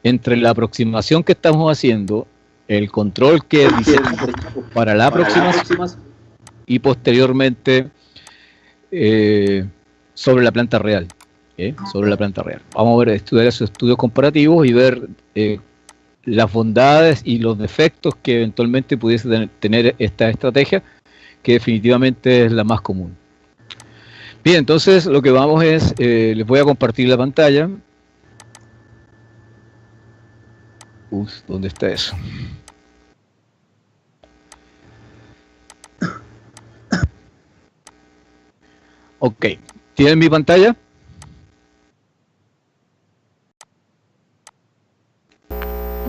entre la aproximación que estamos haciendo, el control que diseñamos para la aproximación y posteriormente sobre la planta real. Sobre la planta real. Vamos a ver, estudiar esos estudios comparativos y ver las bondades y los defectos que eventualmente pudiese tener esta estrategia, que definitivamente es la más común. Bien, entonces lo que vamos es, les voy a compartir la pantalla. ¿Dónde está eso? Ok, ¿tienen mi pantalla?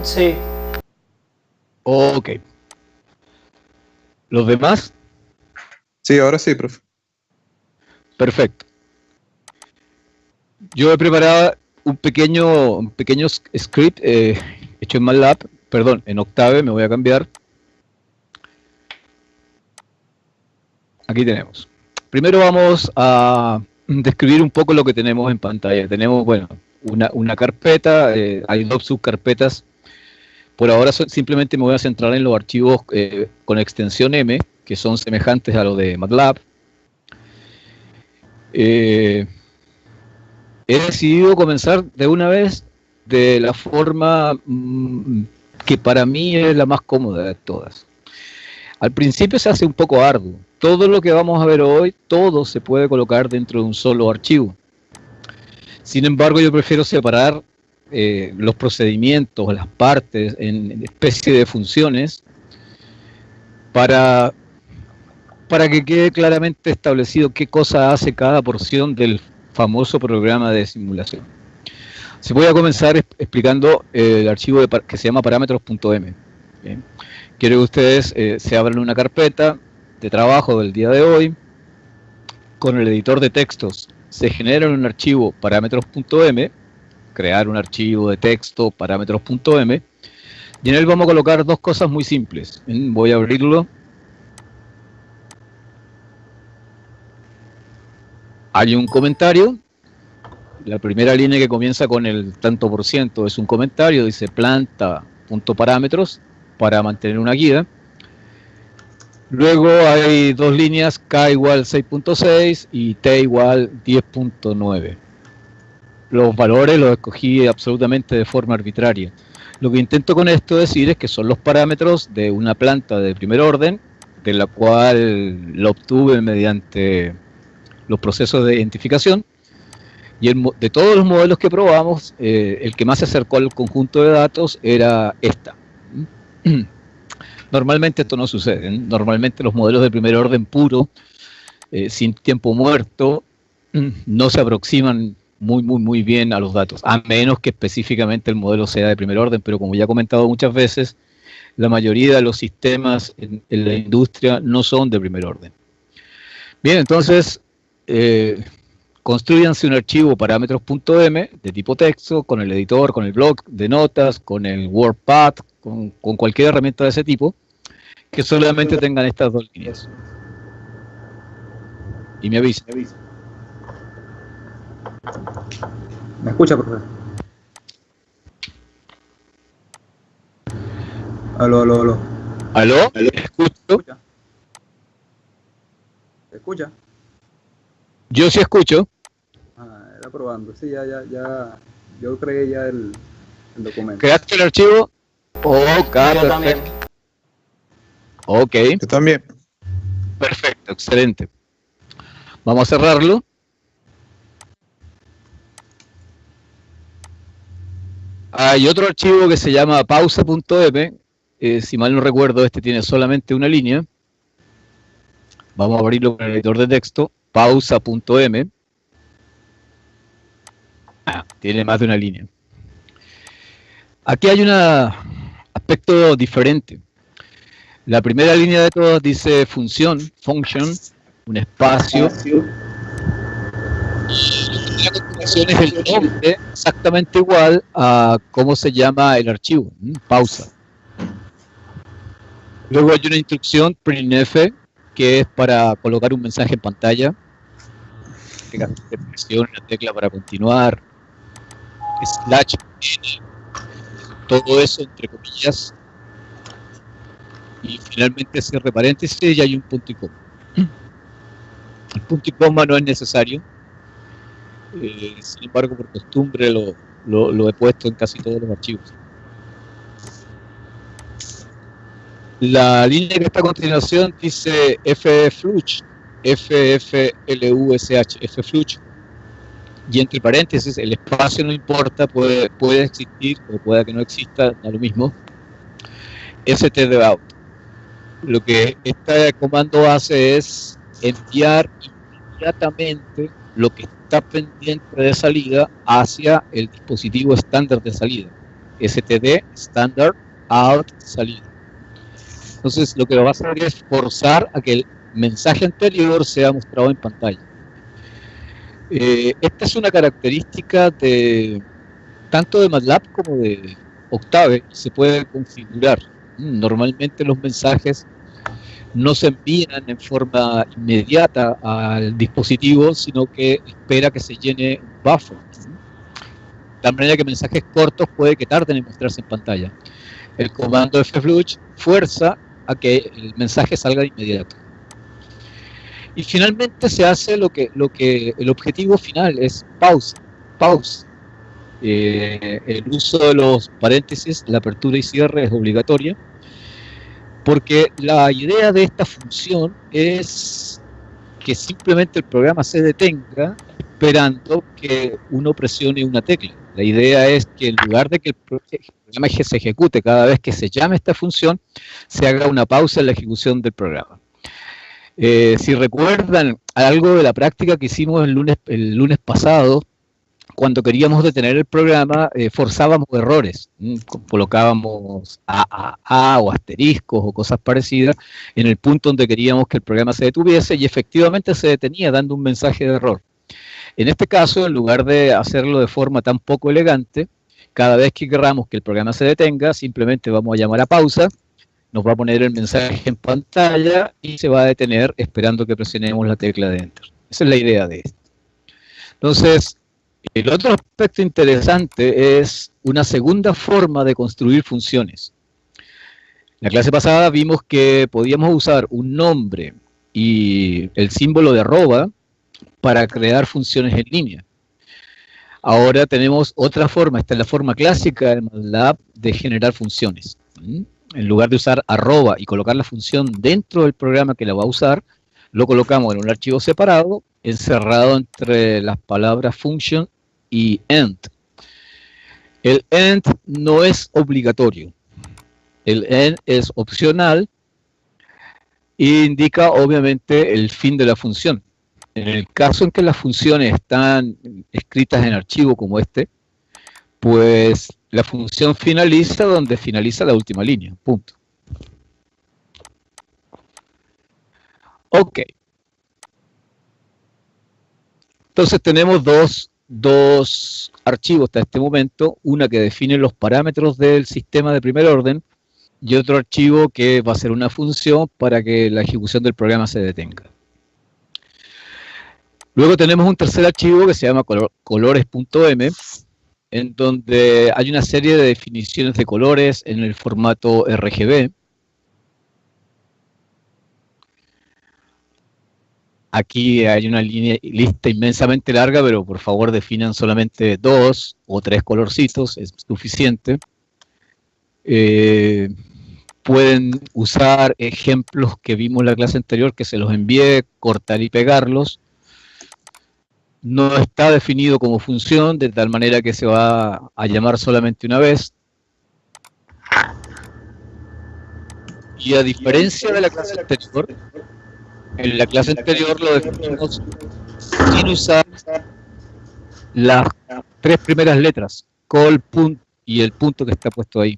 Sí. Ok. ¿Los demás? Sí, ahora sí, profe. Perfecto. Yo he preparado un pequeño script hecho en MATLAB, perdón, en Octave, me voy a cambiar. Aquí tenemos. Primero vamos a describir un poco lo que tenemos en pantalla. Tenemos, bueno, una carpeta, hay dos subcarpetas. Por ahora simplemente me voy a centrar en los archivos con extensión M, que son semejantes a los de MATLAB. He decidido comenzar de una vez de la forma que para mí es la más cómoda de todas. Al principio se hace un poco arduo. Todo lo que vamos a ver hoy, todo se puede colocar dentro de un solo archivo. Sin embargo, yo prefiero separar los procedimientos, las partes en especie de funciones para que quede claramente establecido qué cosa hace cada porción del famoso programa de simulación. Se voy a comenzar explicando el archivo que se llama parámetros.m. Quiero que ustedes se abran una carpeta de trabajo del día de hoy. Con el editor de textos se genera un archivo parámetros.m, crear un archivo de texto parámetros.m, y en él vamos a colocar dos cosas muy simples. Voy a abrirlo. Hay un comentario. La primera línea que comienza con el tanto por ciento es un comentario, dice planta.parámetros para mantener una guía. Luego hay dos líneas, k igual 6.6 y t igual 10.9. Los valores los escogí absolutamente de forma arbitraria. Lo que intento con esto decir es que son los parámetros de una planta de primer orden, de la cual lo obtuve mediante los procesos de identificación, y de todos los modelos que probamos, el que más se acercó al conjunto de datos era esta. Normalmente esto no sucede, normalmente los modelos de primer orden puro, sin tiempo muerto, no se aproximan muy bien a los datos, a menos que específicamente el modelo sea de primer orden, pero como ya he comentado muchas veces, la mayoría de los sistemas en la industria no son de primer orden. Bien, entonces, construyanse un archivo parámetros.m de tipo texto, con el editor, con el bloc de notas, con el WordPad, con cualquier herramienta de ese tipo, que solamente tengan estas dos líneas. Y me avisa. ¿Me escucha, profesor? Aló. ¿Aló? ¿Escucho? ¿Se escucha? Yo sí escucho. Era probando. Sí, ya. Yo creé ya el documento. ¿Creaste el archivo? Ok, perfecto. Ok. Yo también. Perfecto, excelente. Vamos a cerrarlo. Hay otro archivo que se llama pausa.m. Si mal no recuerdo, este tiene solamente una línea. Vamos a abrirlo con el editor de texto. Pausa.m. Tiene más de una línea. Aquí hay un aspecto diferente. La primera línea de todas dice function, un espacio. Y la continuación es el nombre exactamente igual a cómo se llama el archivo, pausa. Luego hay una instrucción printf, que es para colocar un mensaje en pantalla. Presione la tecla para continuar. slash n, todo eso entre comillas, y finalmente cierre paréntesis y hay un punto y coma. El punto y coma no es necesario, sin embargo por costumbre lo he puesto en casi todos los archivos. La línea que está a continuación dice fflush, fflush, y entre paréntesis el espacio no importa, puede existir o puede que no exista, da lo mismo, stdout. Lo que este comando hace es enviar inmediatamente lo que está pendiente de salida hacia el dispositivo estándar de salida, std standard out salida. Entonces lo que va a hacer es forzar a que el mensaje anterior sea mostrado en pantalla. Esta es una característica de tanto de MATLAB como de Octave, se puede configurar. Normalmente los mensajes no se envían en forma inmediata al dispositivo, sino que espera que se llene un buffer. De tal manera que mensajes cortos puede que tarden en mostrarse en pantalla. El comando fflush fuerza a que el mensaje salga de inmediato. Y finalmente se hace lo que el objetivo final es pause. El uso de los paréntesis, la apertura y cierre es obligatoria, porque la idea de esta función es que simplemente el programa se detenga esperando que uno presione una tecla. La idea es que en lugar de que el programa se ejecute cada vez que se llame esta función, se haga una pausa en la ejecución del programa. Si recuerdan algo de la práctica que hicimos el lunes pasado, cuando queríamos detener el programa, forzábamos errores, colocábamos A o asteriscos o cosas parecidas en el punto donde queríamos que el programa se detuviese y efectivamente se detenía dando un mensaje de error. En este caso, en lugar de hacerlo de forma tan poco elegante, cada vez que queramos que el programa se detenga, simplemente vamos a llamar a pausa, nos va a poner el mensaje en pantalla y se va a detener esperando que presionemos la tecla de Enter. Esa es la idea de esto. Entonces, el otro aspecto interesante es una segunda forma de construir funciones. En la clase pasada vimos que podíamos usar un nombre y el símbolo de arroba para crear funciones en línea. Ahora tenemos otra forma, esta es la forma clásica de MATLAB de generar funciones. En lugar de usar arroba y colocar la función dentro del programa que la va a usar, lo colocamos en un archivo separado, encerrado entre las palabras function y end. El end no es obligatorio. El end es opcional e indica obviamente el fin de la función. En el caso en que las funciones están escritas en archivo como este, pues la función finaliza donde finaliza la última línea, punto. Ok. Entonces tenemos dos archivos hasta este momento, una que define los parámetros del sistema de primer orden y otro archivo que va a ser una función para que la ejecución del programa se detenga. Luego tenemos un tercer archivo que se llama colores.m, en donde hay una serie de definiciones de colores en el formato RGB. Aquí hay una lista inmensamente larga, pero por favor definan solamente 2 o 3 colorcitos, es suficiente. Pueden usar ejemplos que vimos en la clase anterior, que se los envié, cortar y pegarlos. No está definido como función, de tal manera que se va a llamar solamente una vez. Y a diferencia de la clase anterior, en la clase anterior lo definimos sin usar las 3 primeras letras, call, punt y el punto que está puesto ahí.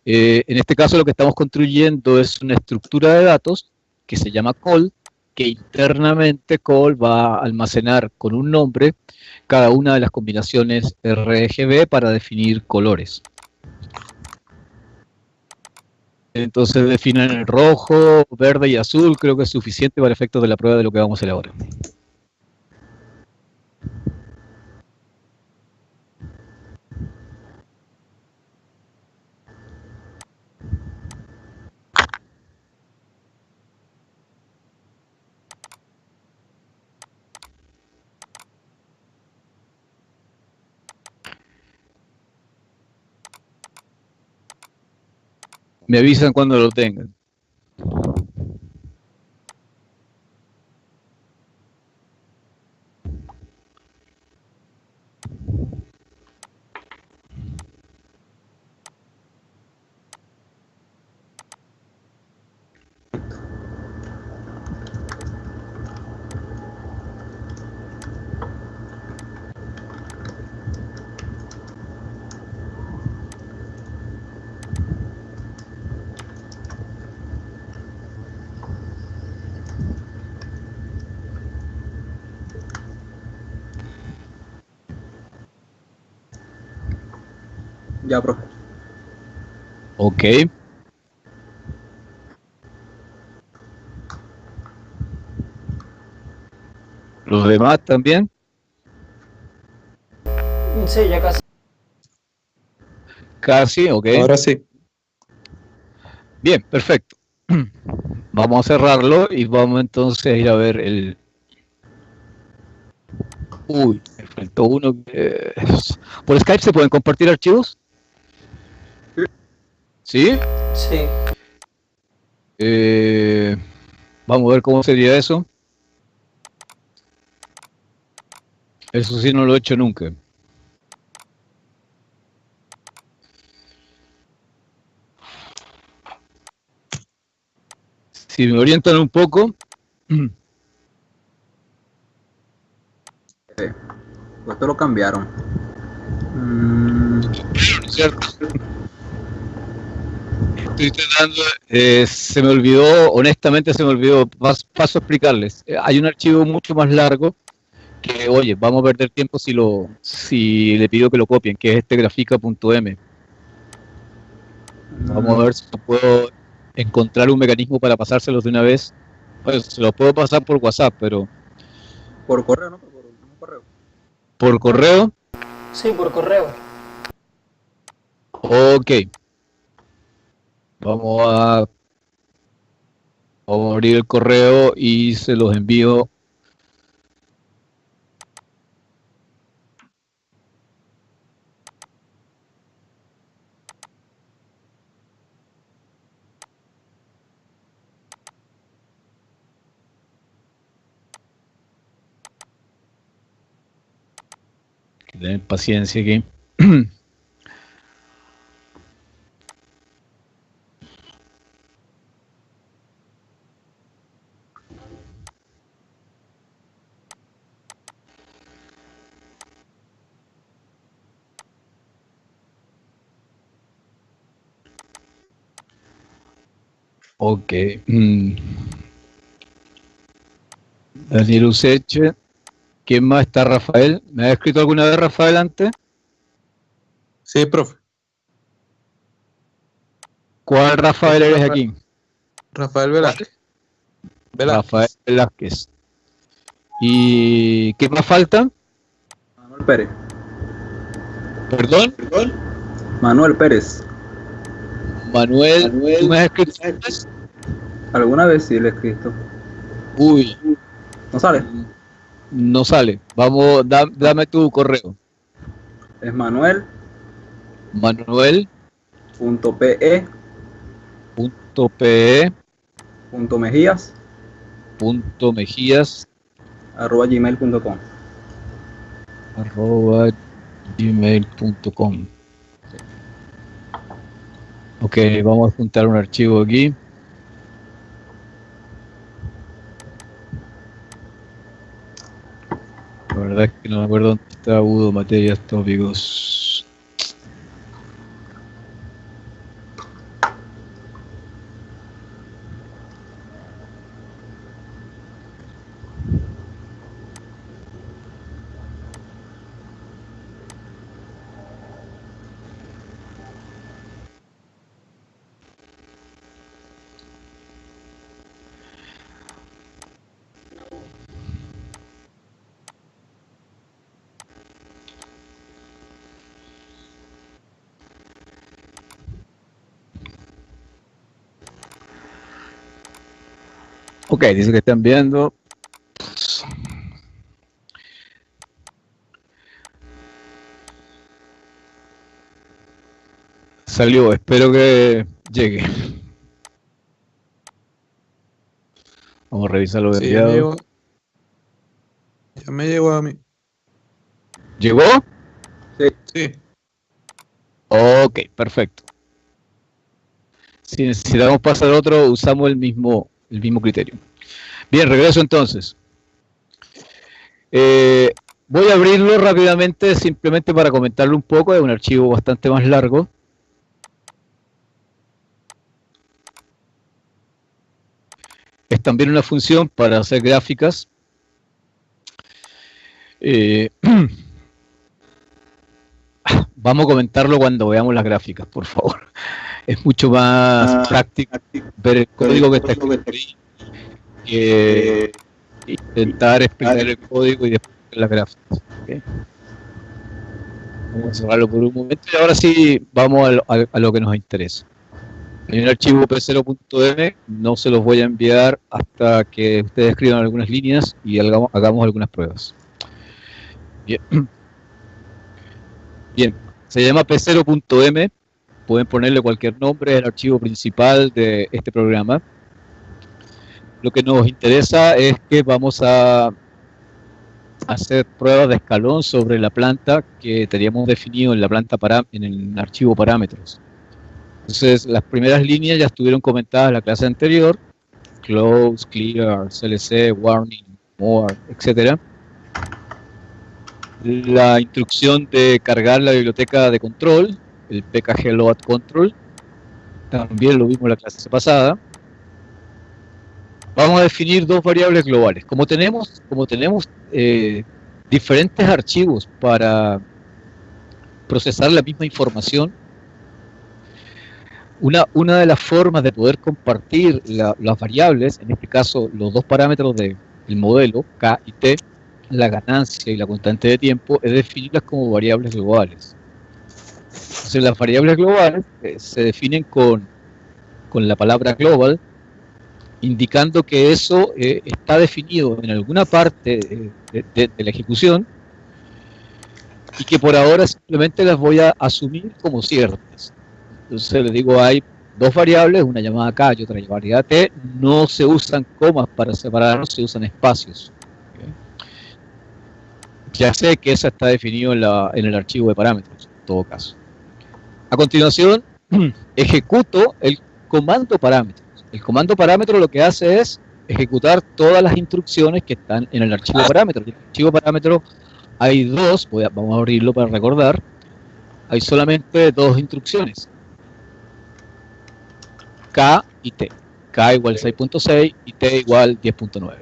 En este caso lo que estamos construyendo es una estructura de datos que se llama call, que internamente call va a almacenar con un nombre cada una de las combinaciones RGB para definir colores. Entonces definan el rojo, verde y azul, creo que es suficiente para efectos de la prueba de lo que vamos a hacer ahora. Me avisan cuando lo tengan. Ya, profe. Ok. ¿Los demás también? Sí, ya casi. Casi, ok. Ahora sí. Bien, perfecto. Vamos a cerrarlo y vamos entonces a ir a ver el... Uy, me faltó uno. ¿Por Skype se pueden compartir archivos? ¿Sí? Sí. Vamos a ver cómo sería eso. Eso sí no lo he hecho nunca. Si me orientan un poco. Pues esto lo cambiaron. ¿Cierto? Estoy tratando, se me olvidó, honestamente se me olvidó, paso a explicarles. Hay un archivo mucho más largo que, oye, vamos a perder tiempo si le pido que lo copien, que es este grafica.m. Vamos a ver si puedo encontrar un mecanismo para pasárselos de una vez. Pues se los puedo pasar por WhatsApp, pero Por correo, ¿no? Por un correo. por correo, Sí, por correo. ok. Vamos a abrir el correo y se los envío. Hay que tener paciencia aquí. Ok. Daniel Useche. ¿Quién más está? Rafael. ¿Me ha escrito alguna vez Rafael antes? Sí, profe. ¿Cuál Rafael eres aquí? Rafael Velázquez. Rafael Velázquez. ¿Y qué más falta? Manuel Pérez. ¿Perdón? Manuel Pérez. Manuel. ¿Tú me has escrito antes? Alguna vez sí le he escrito. Uy, ¿No sale? no sale. Vamos, dame tu correo. Es Manuel.pe. Manuel.pe.mejías @gmail.com. @gmail.com. Ok, vamos a juntar un archivo aquí. La verdad es que no me acuerdo dónde está agudo, materias, tópicos. Ok, dice que están viendo. Salió, espero que llegue. Vamos a revisar lo Sí, enviado. ya me llegó a mí. ¿Llegó? Sí. Ok, perfecto. Si necesitamos pasar a otro, usamos el mismo criterio. Bien, regreso entonces. Voy a abrirlo rápidamente, simplemente para comentarlo un poco. Es un archivo bastante más largo. Es también una función para hacer gráficas. Vamos a comentarlo cuando veamos las gráficas, por favor. Es mucho más práctico ver el código que está escrito ahí que intentar explicar el código y después las gráficas. ¿Okay? Vamos a cerrarlo por un momento y ahora sí vamos a lo que nos interesa. Hay un archivo p0.m, no se los voy a enviar hasta que ustedes escriban algunas líneas y hagamos algunas pruebas. Bien. Bien, se llama p0.m, pueden ponerle cualquier nombre, es el archivo principal de este programa. Lo que nos interesa es que vamos a hacer pruebas de escalón sobre la planta que teníamos definido en la planta en el archivo parámetros. Entonces, las primeras líneas ya estuvieron comentadas en la clase anterior: close, clear, CLC, warning, more, etc. La instrucción de cargar la biblioteca de control, el pkg load control, también lo vimos en la clase pasada. Vamos a definir dos variables globales. Como tenemos diferentes archivos para procesar la misma información, una de las formas de poder compartir las variables, en este caso los dos parámetros del modelo, K y T, la ganancia y la constante de tiempo, es definirlas como variables globales. Entonces las variables globales se definen con la palabra global, indicando que eso está definido en alguna parte de la ejecución y que por ahora simplemente las voy a asumir como ciertas. Entonces le digo, hay dos variables, una llamada K y otra llamada T, no se usan comas para separarlos, se usan espacios. ¿Okay? Ya sé que esa está definido en el archivo de parámetros, en todo caso. A continuación, ejecuto el comando parámetros. El comando parámetro lo que hace es ejecutar todas las instrucciones que están en el archivo parámetro. En el archivo parámetro hay dos, vamos a abrirlo para recordar, hay solamente dos instrucciones: K y T. K igual 6.6 y T igual 10.9.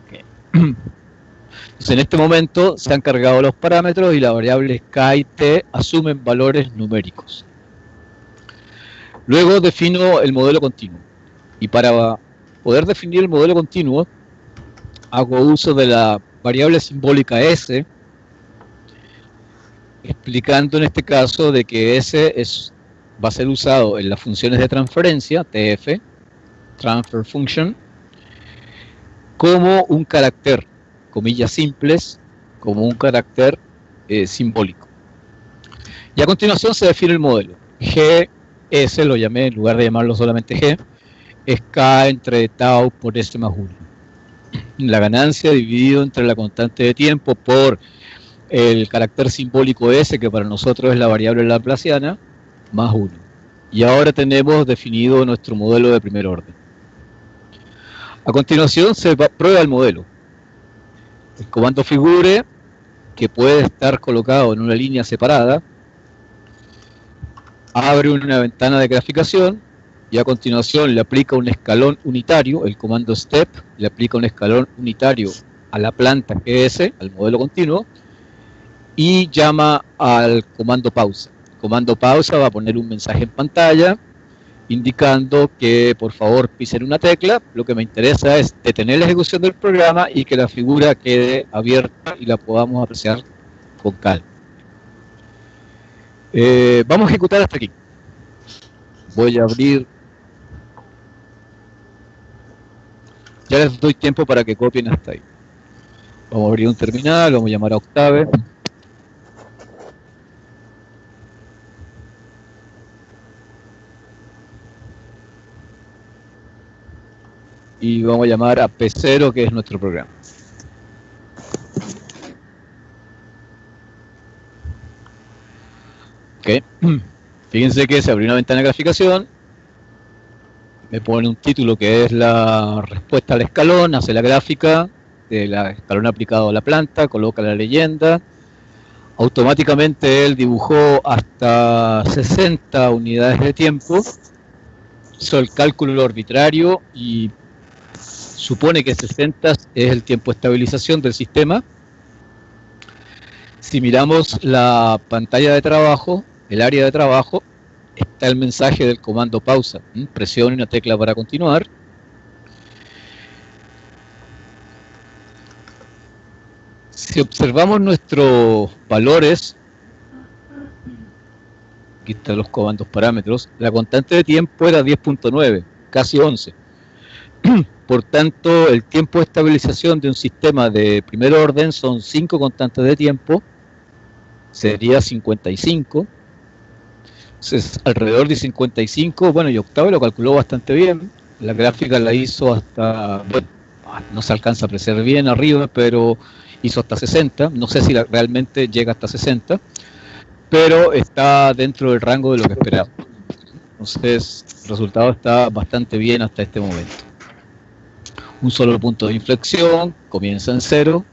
Okay. Entonces, en este momento se han cargado los parámetros y las variables K y T asumen valores numéricos. Luego defino el modelo continuo. Y para poder definir el modelo continuo, hago uso de la variable simbólica S, explicando en este caso de que S va a ser usado en las funciones de transferencia, TF, Transfer Function, como un carácter, comillas simples, como un carácter simbólico. Y a continuación se define el modelo. GS lo llamé, en lugar de llamarlo solamente G, es K entre tau por S más 1. La ganancia dividido entre la constante de tiempo por el carácter simbólico S, que para nosotros es la variable laplaciana, más 1. Y ahora tenemos definido nuestro modelo de primer orden. A continuación se prueba el modelo. El comando figure, que puede estar colocado en una línea separada, abre una ventana de graficación y a continuación le aplica un escalón unitario, el comando step, le aplica un escalón unitario a la planta GS, al modelo continuo, y llama al comando pausa. El comando pausa va a poner un mensaje en pantalla indicando que por favor pisen una tecla. Lo que me interesa es detener la ejecución del programa y que la figura quede abierta y la podamos apreciar con calma. Vamos a ejecutar hasta aquí. Voy a abrir. Ya les doy tiempo para que copien hasta ahí. Vamos a abrir un terminal, vamos a llamar a Octave. y vamos a llamar a P0, que es nuestro programa. Ok, fíjense que se abrió una ventana de graficación, me pone un título que es la respuesta al escalón, hace la gráfica del escalón aplicado a la planta, coloca la leyenda, automáticamente él dibujó hasta 60 unidades de tiempo, hizo el cálculo arbitrario y supone que 60 es el tiempo de estabilización del sistema. Si miramos la pantalla de trabajo, el área de trabajo, está el mensaje del comando pausa. Presione una tecla para continuar. Si observamos nuestros valores, aquí están los comandos parámetros, la constante de tiempo era 10.9, casi 11. Por tanto, el tiempo de estabilización de un sistema de primer orden son 5 constantes de tiempo, sería 55. Entonces, alrededor de 55, bueno, y Octavio lo calculó bastante bien. La gráfica la hizo hasta, bueno, no se alcanza a apreciar bien arriba, pero hizo hasta 60. No sé si realmente llega hasta 60, pero está dentro del rango de lo que esperaba. Entonces, el resultado está bastante bien hasta este momento. Un solo punto de inflexión, comienza en 0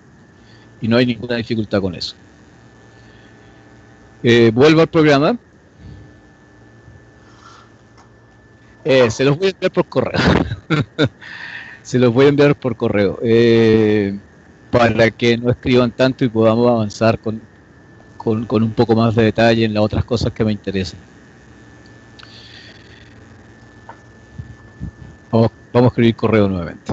y no hay ninguna dificultad con eso. Vuelvo al programa. Se los voy a enviar por correo. Se los voy a enviar por correo para que no escriban tanto y podamos avanzar con un poco más de detalle en las otras cosas que me interesan. Vamos a escribir correo nuevamente.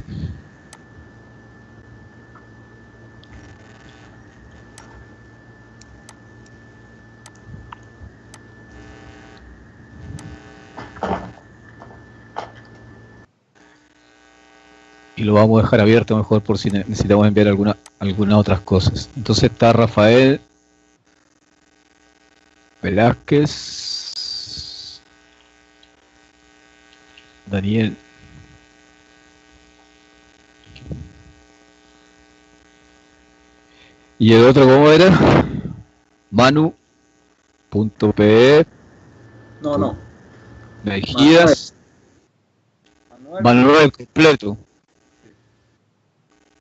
Y lo vamos a dejar abierto mejor por si necesitamos enviar algunas otras cosas. Entonces está Rafael Velázquez, Daniel y el otro, ¿cómo era? Manu.pe. No. Mejías. Manuel completo.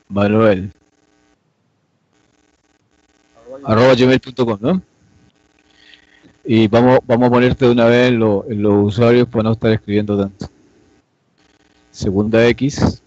Manuel. @gmail.com, ¿no? Y vamos a ponerte de una vez en los usuarios para no estar escribiendo tanto. Segunda X.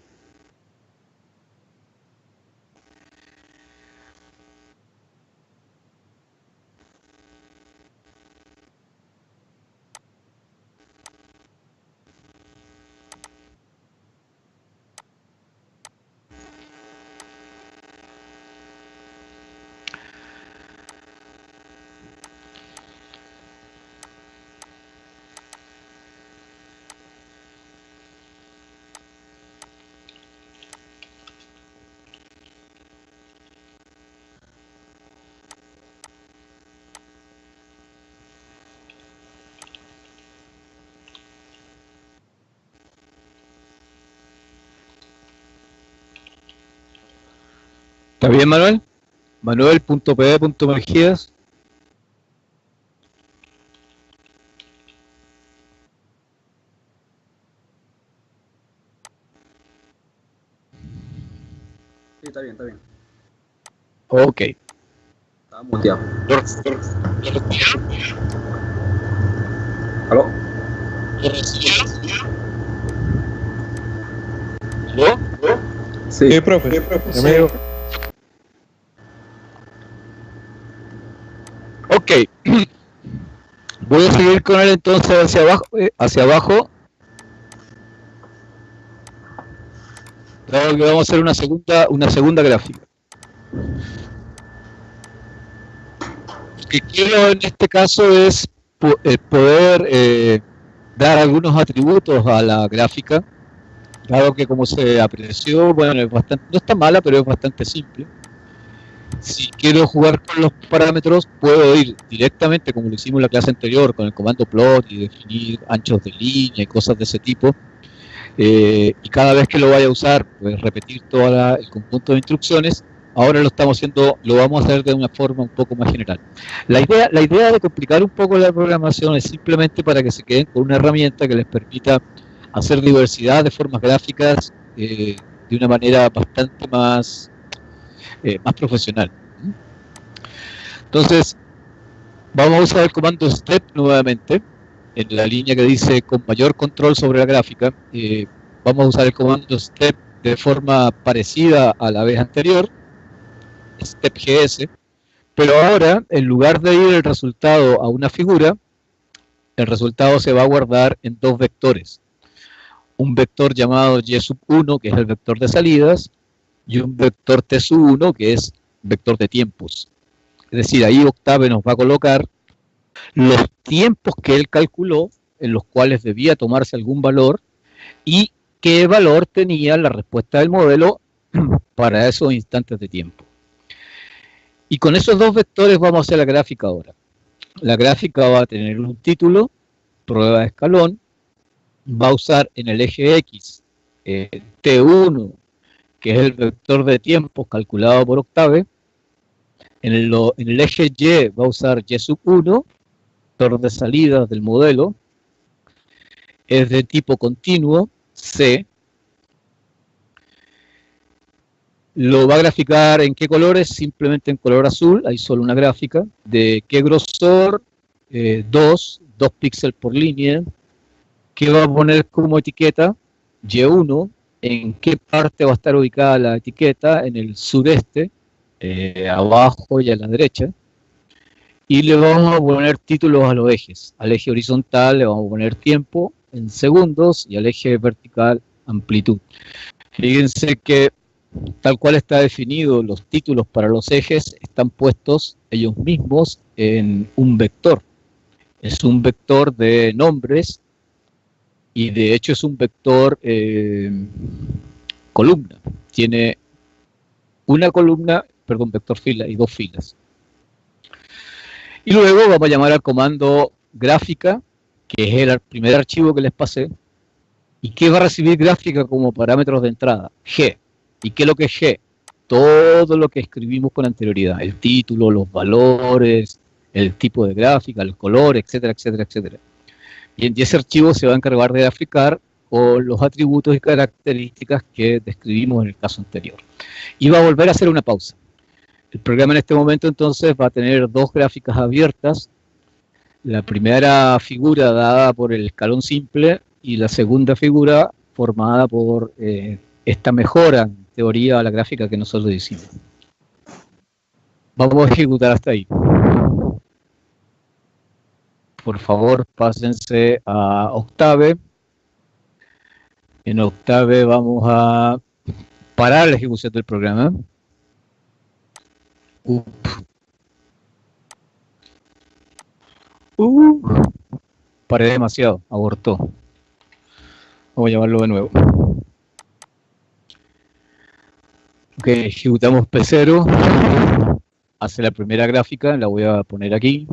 ¿Está bien, Manuel? Manuel.pe.mejías. Sí, está bien. Ok. Estaba muteado. ¿Aló? ¿Aló? Sí. profe. Sí. Ok. Voy a seguir con él entonces hacia abajo. Claro que vamos a hacer una segunda gráfica. Lo que quiero en este caso es poder dar algunos atributos a la gráfica, dado que como se apreció, bueno, no está mala, pero es bastante simple. Si quiero jugar con los parámetros, puedo ir directamente, como lo hicimos en la clase anterior, con el comando plot y definir anchos de línea y cosas de ese tipo. y cada vez que lo vaya a usar, pues repetir todo el conjunto de instrucciones. Ahora lo vamos a hacer de una forma un poco más general. La idea de complicar un poco la programación es simplemente para que se queden con una herramienta que les permita hacer diversidad de formas gráficas de una manera bastante más profesional. Entonces, vamos a usar el comando step nuevamente, en la línea que dice con mayor control sobre la gráfica. Vamos a usar el comando step de forma parecida a la vez anterior, step gs, pero ahora, en lugar de ir el resultado a una figura, el resultado se va a guardar en dos vectores. Un vector llamado y1, que es el vector de salidas, y un vector t1, que es vector de tiempos. Es decir, ahí Octave nos va a colocar los tiempos que él calculó, en los cuales debía tomarse algún valor, y qué valor tenía la respuesta del modelo para esos instantes de tiempo. Y con esos dos vectores vamos a hacer la gráfica ahora. La gráfica va a tener un título, prueba de escalón, va a usar en el eje X T1, que es el vector de tiempos calculado por Octave. En el eje Y va a usar Y1, vector de salidas del modelo. Es de tipo continuo, C. Lo va a graficar en qué colores, simplemente en color azul, hay solo una gráfica. De qué grosor, 2 píxeles por línea. ¿Qué va a poner como etiqueta? Y1. ¿En qué parte va a estar ubicada la etiqueta? En el sureste, abajo y a la derecha. Y le vamos a poner títulos a los ejes. Al eje horizontal le vamos a poner tiempo en segundos y al eje vertical amplitud. Fíjense que tal cual está definido, los títulos para los ejes están puestos ellos mismos en un vector. Es un vector de nombres y de hecho es un vector columna. Tiene una columna, perdón, vector fila y dos filas. Y luego vamos a llamar al comando gráfica, que es el primer archivo que les pasé. ¿Y qué va a recibir gráfica como parámetros de entrada? G. ¿Y qué es lo que es G? Todo lo que escribimos con anterioridad. El título, los valores, el tipo de gráfica, el color, etcétera, etcétera, etcétera. Y ese archivo se va a encargar de graficar con los atributos y características que describimos en el caso anterior. Y va a volver a hacer una pausa. El programa en este momento entonces va a tener dos gráficas abiertas. La primera figura dada por el escalón simple y la segunda figura formada por esta mejora, en teoría, a la gráfica que nosotros hicimos. Vamos a ejecutar hasta ahí. Por favor, pásense a Octave. En Octave vamos a parar la ejecución del programa. Paré demasiado, abortó. Vamos a llamarlo de nuevo. Ok, ejecutamos P0. Hace la primera gráfica, la voy a poner aquí.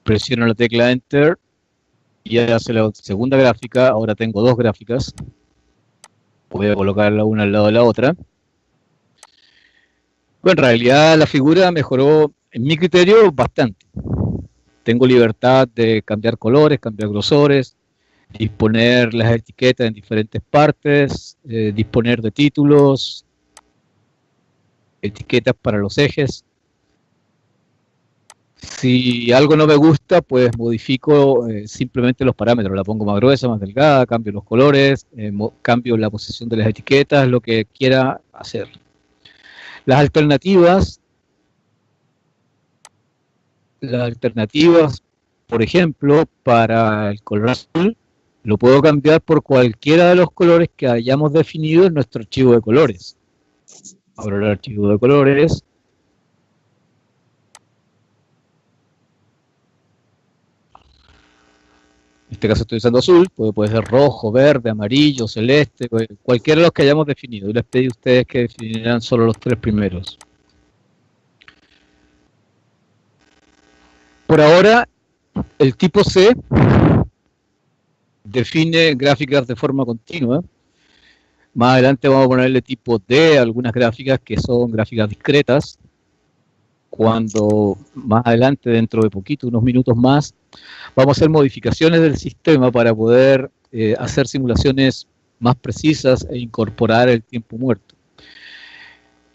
Presiono la tecla Enter. Y hace la segunda gráfica. Ahora tengo dos gráficas. Voy a colocarla una al lado de la otra. Bueno, en realidad la figura mejoró, en mi criterio, bastante. Tengo libertad de cambiar colores, cambiar grosores, disponer las etiquetas en diferentes partes, disponer de títulos, etiquetas para los ejes. Si algo no me gusta, pues modifico simplemente los parámetros, la pongo más gruesa, más delgada, cambio los colores, cambio la posición de las etiquetas, lo que quiera hacer. Las alternativas, por ejemplo, para el color azul, lo puedo cambiar por cualquiera de los colores que hayamos definido en nuestro archivo de colores. Abro el archivo de colores. En este caso estoy usando azul, puede ser rojo, verde, amarillo, celeste, cualquiera de los que hayamos definido. Y les pedí a ustedes que definieran solo los tres primeros. Por ahora, el tipo C define gráficas de forma continua. Más adelante vamos a ponerle tipo D a algunas gráficas que son gráficas discretas. Cuando más adelante, dentro de poquito, unos minutos más, vamos a hacer modificaciones del sistema para poder hacer simulaciones más precisas e incorporar el tiempo muerto.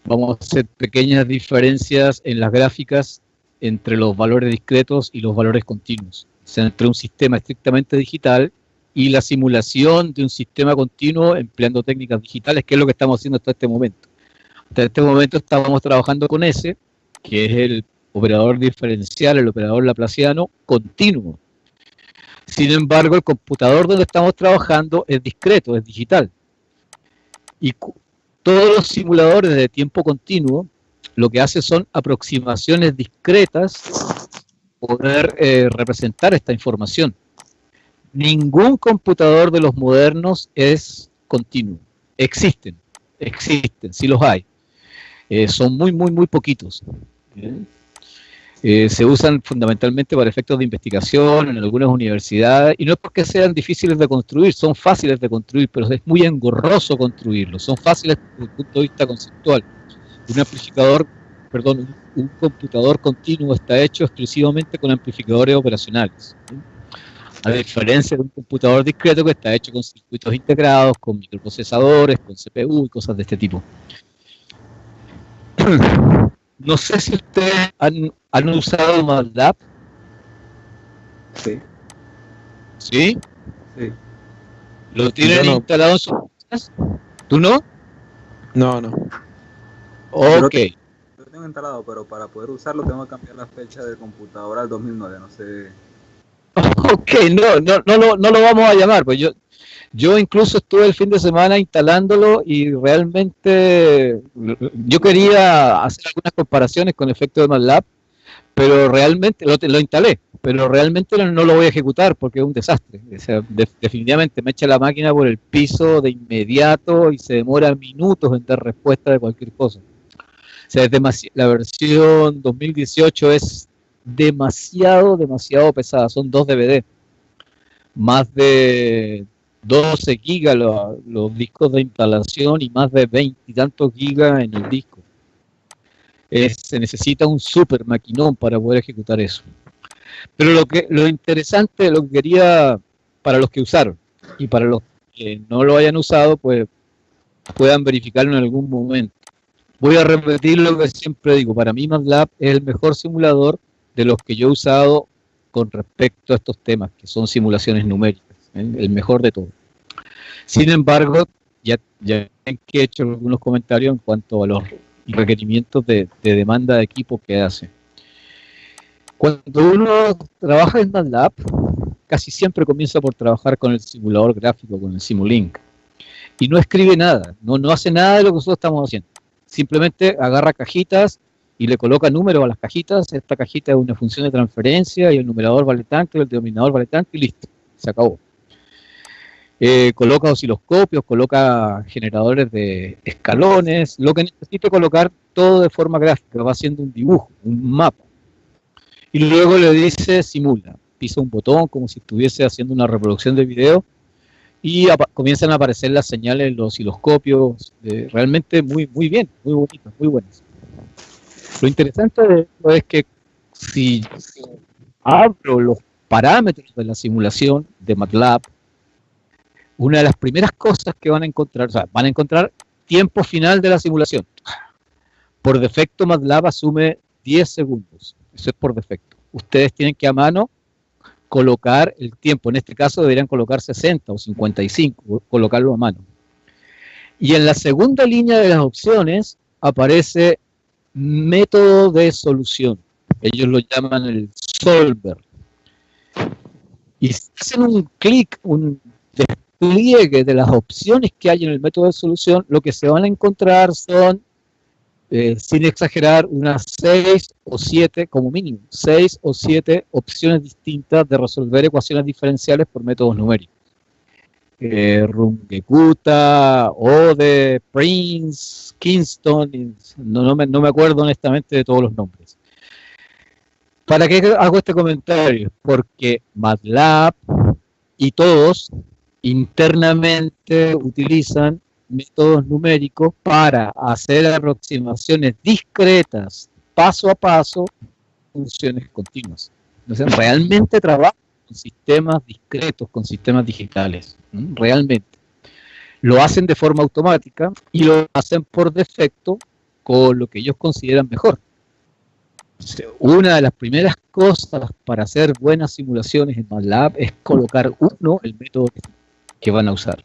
Vamos a hacer pequeñas diferencias en las gráficas entre los valores discretos y los valores continuos. O sea, entre un sistema estrictamente digital y la simulación de un sistema continuo empleando técnicas digitales, que es lo que estamos haciendo hasta este momento. Hasta este momento estábamos trabajando con S, que es el operador diferencial, el operador laplaciano continuo. Sin embargo, el computador donde estamos trabajando es discreto, es digital. Y todos los simuladores de tiempo continuo lo que hacen son aproximaciones discretas para poder representar esta información. Ningún computador de los modernos es continuo. Existen, sí los hay. Son muy poquitos. Se usan fundamentalmente para efectos de investigación en algunas universidades, y no es porque sean difíciles de construir, son fáciles de construir, pero es muy engorroso construirlos, son fáciles desde el punto de vista conceptual. Un computador continuo está hecho exclusivamente con amplificadores operacionales, a diferencia de un computador discreto que está hecho con circuitos integrados, con microprocesadores, con CPU y cosas de este tipo. No sé si ustedes han usado MATLAB. Sí. ¿Sí? Sí. ¿Lo tienen instalado en sus máquinas? ¿Tú no? No. Ok. Lo tengo instalado, pero para poder usarlo tengo que cambiar la fecha del computador al 2009, no sé. Ok, no lo vamos a llamar, pues yo incluso estuve el fin de semana instalándolo y realmente yo quería hacer algunas comparaciones con efectos de MATLAB, pero realmente lo instalé, pero realmente no lo voy a ejecutar porque es un desastre. O sea, definitivamente me echa la máquina por el piso de inmediato y se demora minutos en dar respuesta de cualquier cosa. O sea, la versión 2018 es demasiado pesada, son 2 DVD, más de 12 gigas los discos de instalación y más de 20 y tantos gigas en el disco. Se necesita un super maquinón para poder ejecutar eso. Pero lo interesante, lo que quería, para los que usaron y para los que no lo hayan usado, pues puedan verificarlo en algún momento. Voy a repetir lo que siempre digo, para mí MATLAB es el mejor simulador de los que yo he usado con respecto a estos temas, que son simulaciones numéricas, el mejor de todos. Sin embargo, ya que he hecho algunos comentarios en cuanto a los requerimientos de demanda de equipo que hace. Cuando uno trabaja en MATLAB, casi siempre comienza por trabajar con el simulador gráfico, con el Simulink, y no escribe nada, no hace nada de lo que nosotros estamos haciendo. Simplemente agarra cajitas y le coloca números a las cajitas. Esta cajita es una función de transferencia y el numerador vale tanto y el denominador vale tanto y listo, se acabó. Coloca osciloscopios, coloca generadores de escalones, lo que necesite colocar todo de forma gráfica, va haciendo un dibujo, un mapa. Y luego le dice simula, pisa un botón como si estuviese haciendo una reproducción de video y comienzan a aparecer las señales en los osciloscopios, realmente muy bien, muy bonitas, muy buenas. Lo interesante de esto es que si abro los parámetros de la simulación de MATLAB, una de las primeras cosas que van a encontrar, van a encontrar tiempo final de la simulación. Por defecto MATLAB asume 10 segundos, eso es por defecto. Ustedes tienen que a mano colocar el tiempo, en este caso deberían colocar 60 o 55, colocarlo a mano. Y en la segunda línea de las opciones aparece método de solución. Ellos lo llaman el solver. Y si hacen un clic, un despliegue de las opciones que hay en el método de solución, lo que se van a encontrar son, sin exagerar, unas 6 o 7, como mínimo, 6 o 7 opciones distintas de resolver ecuaciones diferenciales por métodos numéricos. Runge-Kutta, Ode, Prince, Kingston, no me acuerdo honestamente de todos los nombres. ¿Para qué hago este comentario? Porque MATLAB y todos internamente utilizan métodos numéricos para hacer aproximaciones discretas, paso a paso, funciones continuas. Entonces, realmente trabajan con sistemas discretos, con sistemas digitales, realmente. Lo hacen de forma automática y lo hacen por defecto con lo que ellos consideran mejor. Una de las primeras cosas para hacer buenas simulaciones en MATLAB es colocar el método que van a usar.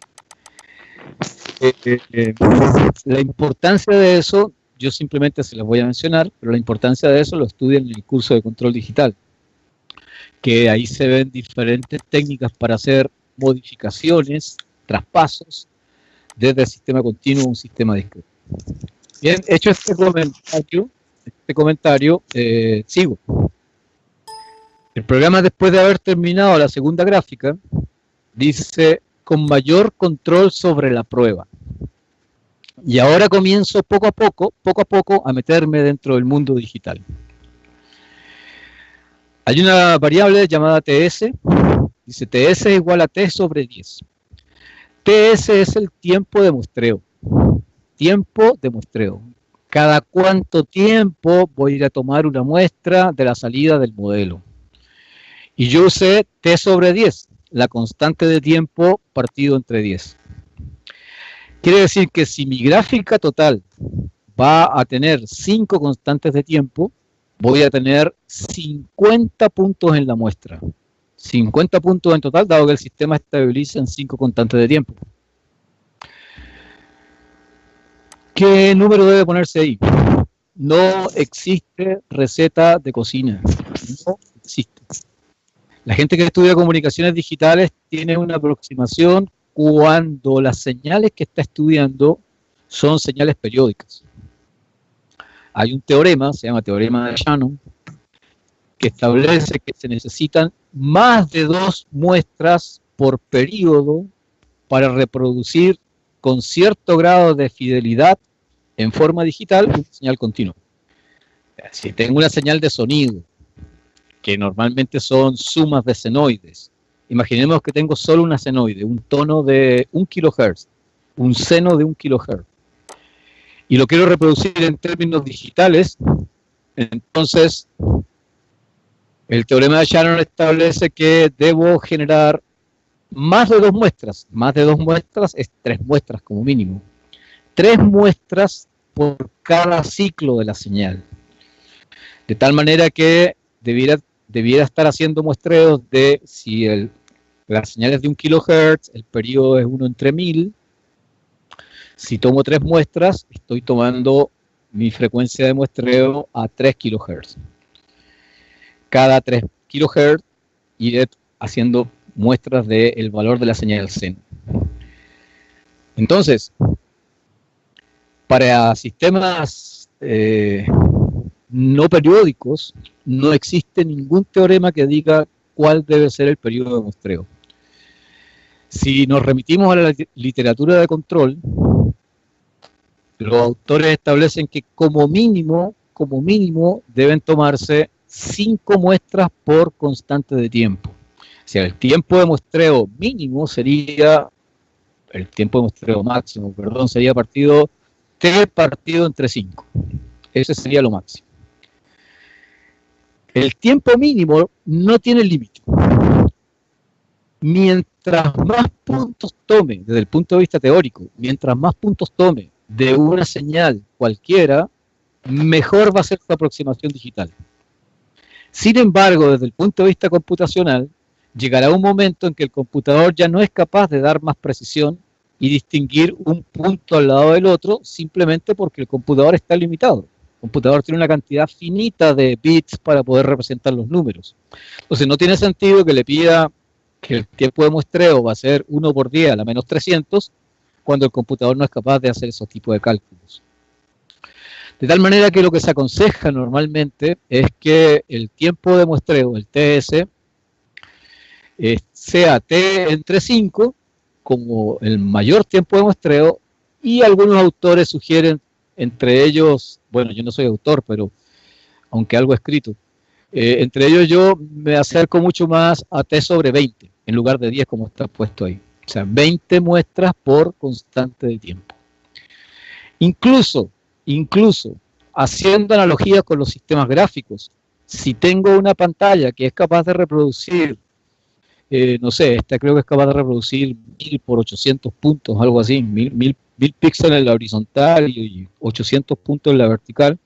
La importancia de eso, yo simplemente se las voy a mencionar, pero la importancia de eso lo estudian en el curso de control digital, que ahí se ven diferentes técnicas para hacer modificaciones, traspasos, desde el sistema continuo a un sistema discreto. Bien, hecho este comentario, sigo. El programa, después de haber terminado la segunda gráfica, dice: con mayor control sobre la prueba. Y ahora comienzo poco a poco a meterme dentro del mundo digital. Hay una variable llamada TS, dice TS es igual a T sobre 10. TS es el tiempo de muestreo. Tiempo de muestreo. Cada cuánto tiempo voy a ir a tomar una muestra de la salida del modelo. Y yo usé T sobre 10, la constante de tiempo partido entre 10. Quiere decir que si mi gráfica total va a tener 5 constantes de tiempo, voy a tener 50 puntos en la muestra. 50 puntos en total, dado que el sistema estabiliza en 5 constantes de tiempo. ¿Qué número debe ponerse ahí? No existe receta de cocina. No existe. La gente que estudia comunicaciones digitales tiene una aproximación cuando las señales que está estudiando son señales periódicas. Hay un teorema, se llama teorema de Shannon, que establece que se necesitan más de 2 muestras por periodo para reproducir con cierto grado de fidelidad en forma digital una señal continua. Si tengo una señal de sonido, que normalmente son sumas de senoides, imaginemos que tengo solo una senoide, un tono de 1 kHz, un seno de 1 kHz, y lo quiero reproducir en términos digitales, entonces el teorema de Shannon establece que debo generar más de 2 muestras. Más de 2 muestras es 3 muestras como mínimo. 3 muestras por cada ciclo de la señal. De tal manera que debiera estar haciendo muestreos de si la señal es de 1 kHz, el periodo es 1 entre 1000. Si tomo 3 muestras, estoy tomando mi frecuencia de muestreo a 3 kHz. Cada 3 kHz iré haciendo muestras del valor de la señal seno. Entonces, para sistemas no periódicos, no existe ningún teorema que diga cuál debe ser el periodo de muestreo. Si nos remitimos a la literatura de control, los autores establecen que como mínimo deben tomarse 5 muestras por constante de tiempo. O sea, el tiempo de muestreo mínimo sería, el tiempo de muestreo máximo, perdón, sería T partido entre 5. Ese sería lo máximo. El tiempo mínimo no tiene límite. Mientras más puntos tome, desde el punto de vista teórico, mientras más puntos tome de una señal cualquiera, mejor va a ser su aproximación digital. Sin embargo, desde el punto de vista computacional, llegará un momento en que el computador ya no es capaz de dar más precisión y distinguir un punto al lado del otro, simplemente porque el computador está limitado. El computador tiene una cantidad finita de bits para poder representar los números. Entonces no tiene sentido que le pida que el tiempo de muestreo va a ser 1 por 10 a la menos 300, cuando el computador no es capaz de hacer esos tipos de cálculos. De tal manera que lo que se aconseja normalmente es que el tiempo de muestreo, el TS, sea T entre 5, como el mayor tiempo de muestreo, y algunos autores sugieren, entre ellos, bueno, yo no soy autor, pero aunque algo escrito, entre ellos yo me acerco mucho más a T sobre 20. en lugar de 10 como está puesto ahí. O sea, 20 muestras por constante de tiempo. Incluso, haciendo analogía con los sistemas gráficos, si tengo una pantalla que es capaz de reproducir, no sé, esta creo que es capaz de reproducir 1000 por 800 puntos, algo así, 1000 píxeles en la horizontal y 800 puntos en la vertical.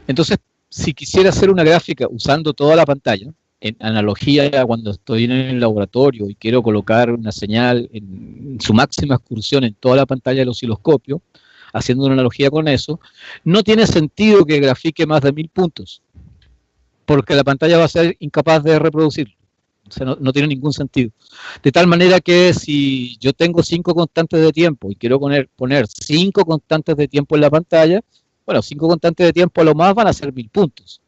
Entonces, si quisiera hacer una gráfica usando toda la pantalla, en analogía cuando estoy en el laboratorio y quiero colocar una señal en su máxima excursión en toda la pantalla del osciloscopio, haciendo una analogía con eso, no tiene sentido que grafique más de 1000 puntos, porque la pantalla va a ser incapaz de reproducirlo. O sea, no tiene ningún sentido. De tal manera que si yo tengo 5 constantes de tiempo y quiero poner 5 constantes de tiempo en la pantalla, bueno, 5 constantes de tiempo a lo más van a ser 1000 puntos.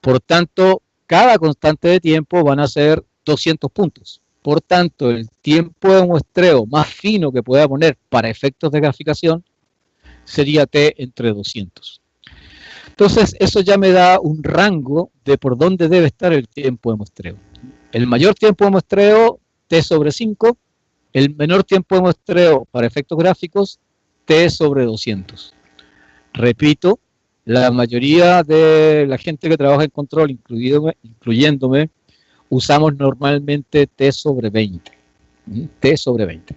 Por tanto, cada constante de tiempo van a ser 200 puntos. Por tanto, el tiempo de muestreo más fino que pueda poner para efectos de graficación sería t entre 200. Entonces, eso ya me da un rango de por dónde debe estar el tiempo de muestreo. El mayor tiempo de muestreo, t sobre 5. El menor tiempo de muestreo para efectos gráficos, t sobre 200. Repito, la mayoría de la gente que trabaja en control, incluyéndome, usamos normalmente t sobre 20. T sobre 20.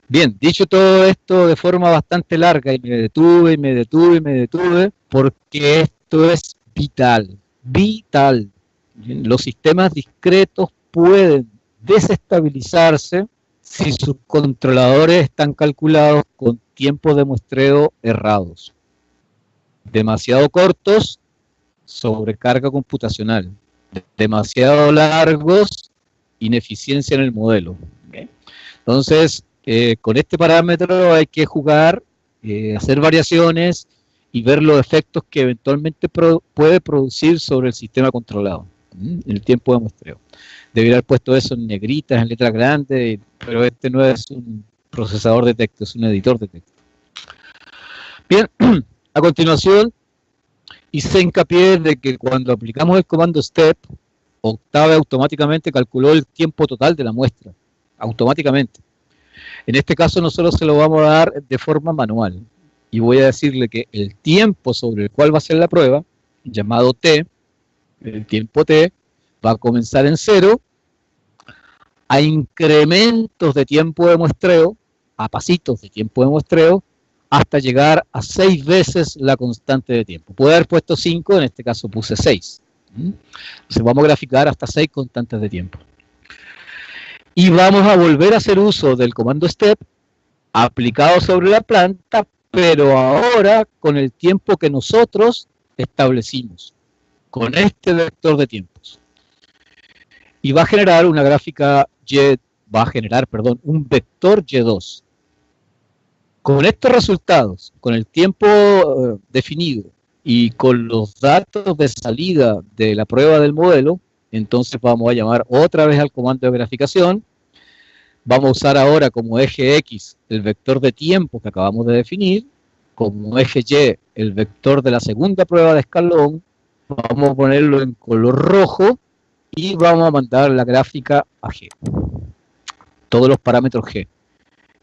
Bien, dicho todo esto de forma bastante larga, y me detuve, porque esto es vital. Los sistemas discretos pueden desestabilizarse si sus controladores están calculados con tiempos de muestreo errados. Demasiado cortos, sobrecarga computacional. Demasiado largos, ineficiencia en el modelo. ¿Okay? Entonces, con este parámetro hay que jugar, hacer variaciones y ver los efectos que eventualmente puede producir sobre el sistema controlado, el tiempo de muestreo. Debería haber puesto eso en negritas, en letras grandes, pero este no es un procesador de texto, es un editor de texto. Bien, a continuación hice hincapié de que cuando aplicamos el comando step, Octave automáticamente calculó el tiempo total de la muestra, automáticamente. En este caso nosotros se lo vamos a dar de forma manual y voy a decirle que el tiempo sobre el cual va a ser la prueba, llamado t, el tiempo t, va a comenzar en 0, a incrementos de tiempo de muestreo, a pasitos de tiempo de muestreo, hasta llegar a 6 veces la constante de tiempo. Puede haber puesto 5, en este caso puse 6. Entonces vamos a graficar hasta 6 constantes de tiempo. Y vamos a volver a hacer uso del comando step aplicado sobre la planta, pero ahora con el tiempo que nosotros establecimos, con este vector de tiempos. Y va a generar una gráfica un vector Y2. Con estos resultados, con el tiempo definido y con los datos de salida de la prueba del modelo, entonces vamos a llamar otra vez al comando de graficación. Vamos a usar ahora como eje X el vector de tiempo que acabamos de definir, como eje Y el vector de la segunda prueba de escalón. Vamos a ponerlo en color rojo y vamos a mandar la gráfica a G. Todos los parámetros G.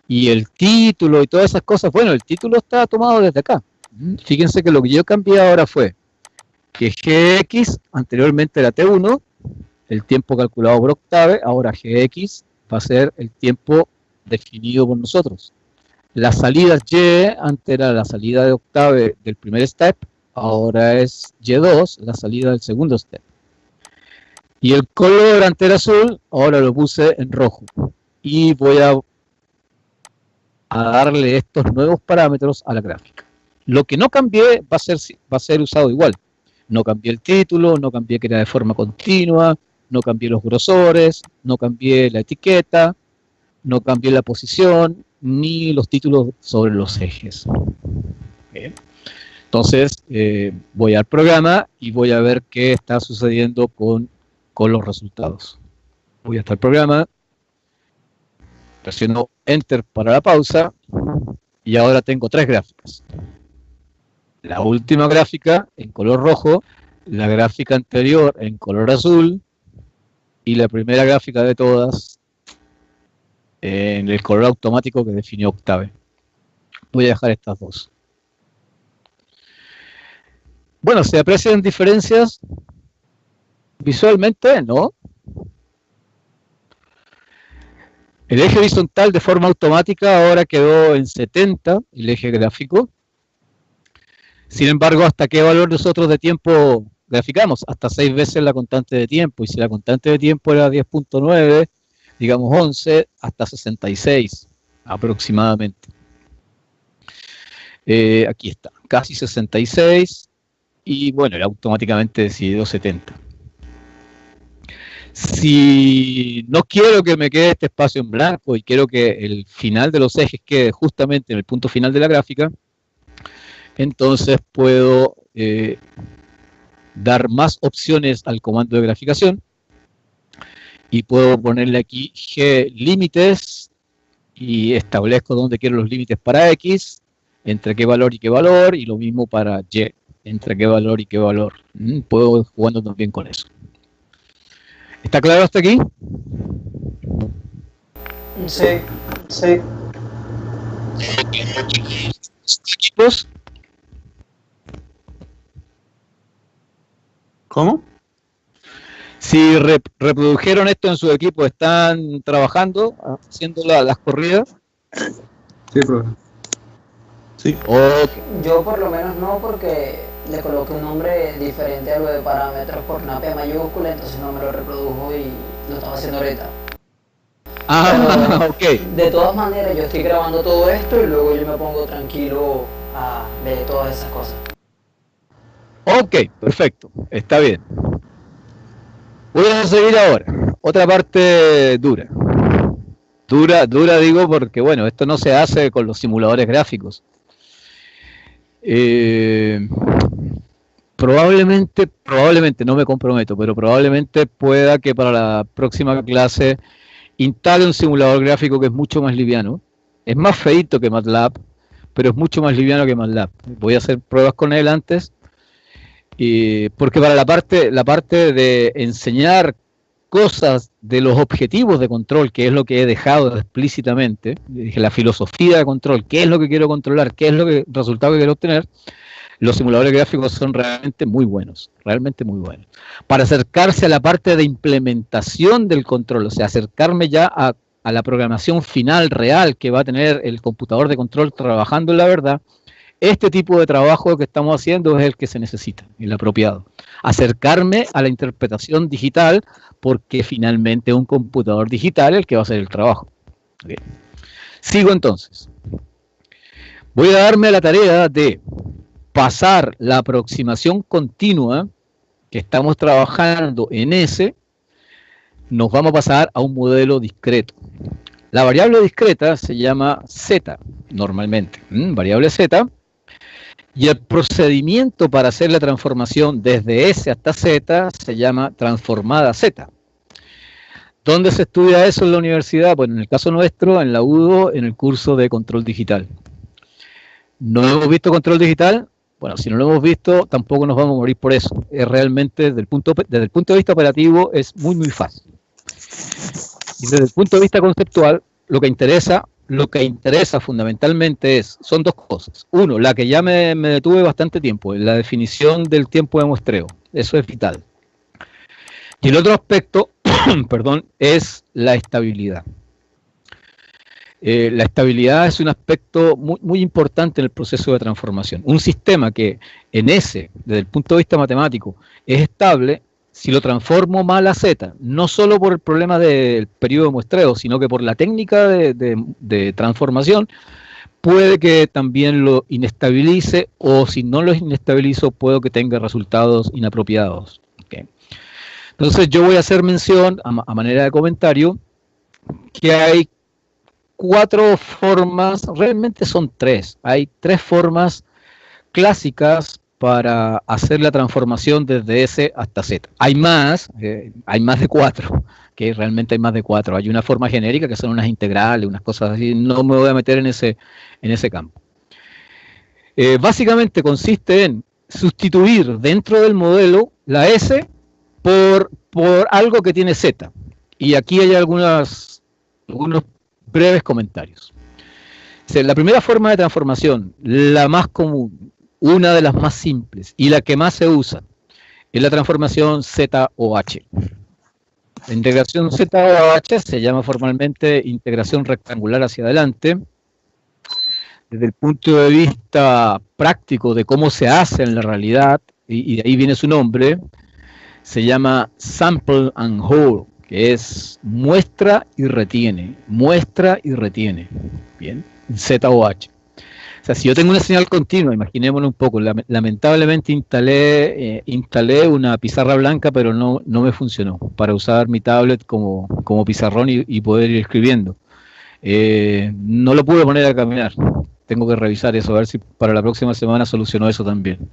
Y el título y todas esas cosas, bueno, el título está tomado desde acá. Fíjense que lo que yo cambié ahora fue que Gx anteriormente era T1, el tiempo calculado por Octave, ahora Gx va a ser el tiempo definido por nosotros. La salida Y, antes era la salida de Octave del primer step, ahora es Y2, la salida del segundo step. Y el color antes era azul, ahora lo puse en rojo. Y voy a darle estos nuevos parámetros a la gráfica. Lo que no cambié va a ser usado igual. No cambié el título, no cambié que era de forma continua, no cambié los grosores, no cambié la etiqueta, no cambié la posición, ni los títulos sobre los ejes. Bien. Entonces, voy al programa y voy a ver qué está sucediendo con los resultados. Voy hasta el programa, presiono Enter para la pausa, y ahora tengo 3 gráficas. La última gráfica en color rojo, la gráfica anterior en color azul, y la primera gráfica de todas en el color automático que definió Octave. Voy a dejar estas dos. Bueno, ¿se aprecian diferencias visualmente? No. El eje horizontal de forma automática ahora quedó en 70, el eje gráfico. Sin embargo, ¿hasta qué valor nosotros de tiempo graficamos? Hasta 6 veces la constante de tiempo. Y si la constante de tiempo era 10.9, digamos 11, hasta 66 aproximadamente. Aquí está, casi 66. Y bueno, automáticamente decidió 70. Si no quiero que me quede este espacio en blanco y quiero que el final de los ejes quede justamente en el punto final de la gráfica, entonces puedo dar más opciones al comando de graficación y puedo ponerle aquí G límites y establezco dónde quiero los límites para X, entre qué valor y qué valor, y lo mismo para Y, entre qué valor y qué valor. Puedo ir jugando también con eso. ¿Está claro hasta aquí? Sí, sí. ¿Equipos? ¿Cómo? Si reprodujeron esto en su equipo, ¿están trabajando, haciendo las corridas? Sí, profe. Sí. Okay. Yo por lo menos no, porque le coloqué un nombre diferente a lo de parámetros por una P mayúscula, entonces no me lo reprodujo y lo estaba haciendo ahorita. Ah, ok. De todas maneras, yo estoy grabando todo esto y luego yo me pongo tranquilo a ver todas esas cosas. Ok, perfecto, está bien. Voy a seguir ahora. Otra parte dura. Dura digo porque, bueno, esto no se hace con los simuladores gráficos. Probablemente, no me comprometo, pero probablemente pueda que para la próxima clase instale un simulador gráfico que es mucho más liviano. Es más feito que MATLAB, pero es mucho más liviano que MATLAB. Voy a hacer pruebas con él antes. Porque para la parte de enseñar cosas de los objetivos de control, que es lo que he dejado explícitamente, dije la filosofía de control, qué es lo que quiero controlar, qué es lo que resultado que quiero obtener, los simuladores gráficos son realmente muy buenos. Para acercarse a la parte de implementación del control, o sea, acercarme ya a la programación final real que va a tener el computador de control trabajando en la verdad, este tipo de trabajo que estamos haciendo es el que se necesita, el apropiado. Acercarme a la interpretación digital, porque finalmente es un computador digital el que va a hacer el trabajo. Okay. Sigo entonces. Voy a darme a la tarea de pasar la aproximación continua que estamos trabajando en S, nos vamos a pasar a un modelo discreto. La variable discreta se llama Z, normalmente, variable Z. Y el procedimiento para hacer la transformación desde S hasta Z se llama transformada Z. ¿Dónde se estudia eso en la universidad? Bueno, en el caso nuestro, en la UDO, en el curso de control digital. ¿No hemos visto control digital? Bueno, si no lo hemos visto, tampoco nos vamos a morir por eso. Es realmente, desde el punto de vista operativo, es muy fácil. Y desde el punto de vista conceptual, lo que interesa fundamentalmente son dos cosas. Uno, la que ya me detuve bastante tiempo, la definición del tiempo de muestreo. Eso es vital. Y el otro aspecto, perdón, es la estabilidad. La estabilidad es un aspecto muy importante en el proceso de transformación. Un sistema que en S, desde el punto de vista matemático, es estable, si lo transformo mal a Z, no solo por el problema del periodo de muestreo, sino que por la técnica de transformación, puede que también lo inestabilice, o si no lo inestabilizo, puedo que tenga resultados inapropiados. Okay. Entonces yo voy a hacer mención, a manera de comentario, que hay 4 formas, realmente son 3, hay 3 formas clásicas para hacer la transformación desde S hasta Z. Hay más de 4, que realmente hay más de 4. Hay una forma genérica que son unas integrales, unas cosas así, no me voy a meter en ese campo. Básicamente consiste en sustituir dentro del modelo la S por algo que tiene Z. Y aquí hay algunos breves comentarios. La primera forma de transformación, la más común, una de las más simples y la que más se usa, es la transformación ZOH. La integración ZOH se llama formalmente integración rectangular hacia adelante. Desde el punto de vista práctico de cómo se hace en la realidad, y de ahí viene su nombre, se llama sample and hold, que es muestra y retiene, bien, ZOH. O sea, si yo tengo una señal continua, imaginémonos un poco, lamentablemente instalé una pizarra blanca, pero no me funcionó para usar mi tablet como pizarrón y poder ir escribiendo. No lo pude poner a caminar, tengo que revisar eso, a ver si para la próxima semana solucionó eso también.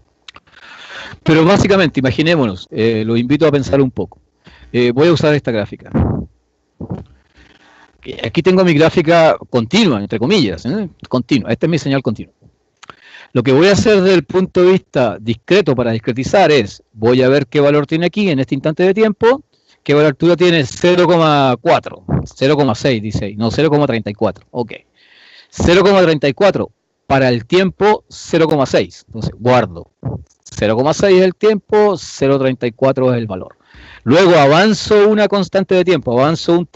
Pero básicamente, imaginémonos, lo invito a pensar un poco. Voy a usar esta gráfica. Aquí tengo mi gráfica continua, entre comillas, continua. Esta es mi señal continua. Lo que voy a hacer desde el punto de vista discreto para discretizar es, voy a ver qué valor tiene aquí en este instante de tiempo, qué valor tiene 0,4, 0,6 dice ahí, no, 0,34, ok. 0,34 para el tiempo 0,6, entonces guardo. 0,6 es el tiempo, 0,34 es el valor. Luego avanzo una constante de tiempo, avanzo un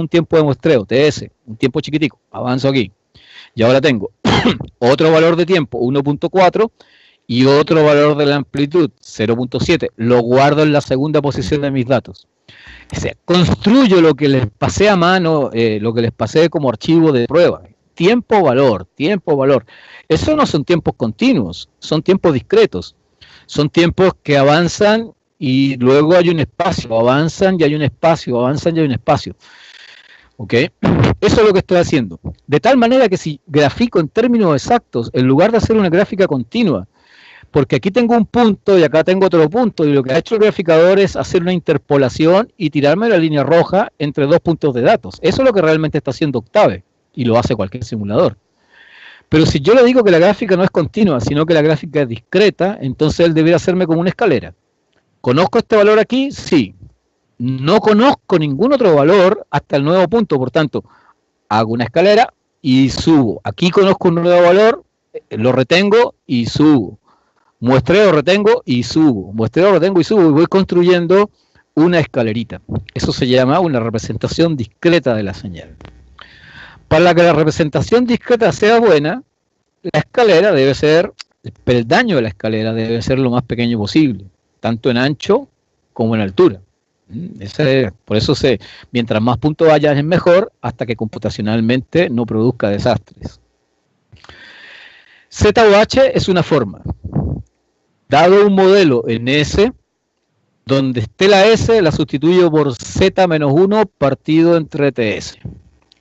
tiempo de muestreo, TS, un tiempo chiquitico, avanzo aquí. Y ahora tengo otro valor de tiempo, 1.4, y otro valor de la amplitud, 0.7. Lo guardo en la segunda posición de mis datos. O sea, construyo lo que les pasé a mano, lo que les pasé como archivo de prueba. Tiempo, valor, tiempo, valor. Eso no son tiempos continuos, son tiempos discretos. Son tiempos que avanzan y luego hay un espacio, avanzan y hay un espacio, avanzan y hay un espacio. ¿Ok? Eso es lo que estoy haciendo. De tal manera que si grafico en términos exactos, en lugar de hacer una gráfica continua, porque aquí tengo un punto y acá tengo otro punto, y lo que ha hecho el graficador es hacer una interpolación y tirarme la línea roja entre dos puntos de datos. Eso es lo que realmente está haciendo Octave, y lo hace cualquier simulador. Pero si yo le digo que la gráfica no es continua, sino que la gráfica es discreta, entonces él debería hacerme como una escalera. ¿Conozco este valor aquí? Sí. No conozco ningún otro valor hasta el nuevo punto, por tanto, hago una escalera y subo. Aquí conozco un nuevo valor, lo retengo y subo. Muestreo, retengo y subo. Muestreo, retengo y subo. Y voy construyendo una escalerita. Eso se llama una representación discreta de la señal. Para que la representación discreta sea buena, la escalera debe ser, el peldaño de la escalera debe ser lo más pequeño posible, tanto en ancho como en altura. Por eso mientras más puntos haya es mejor, hasta que computacionalmente no produzca desastres. ZOH es una forma. Dado un modelo en S, donde esté la S, la sustituyo por Z-1 partido entre TS.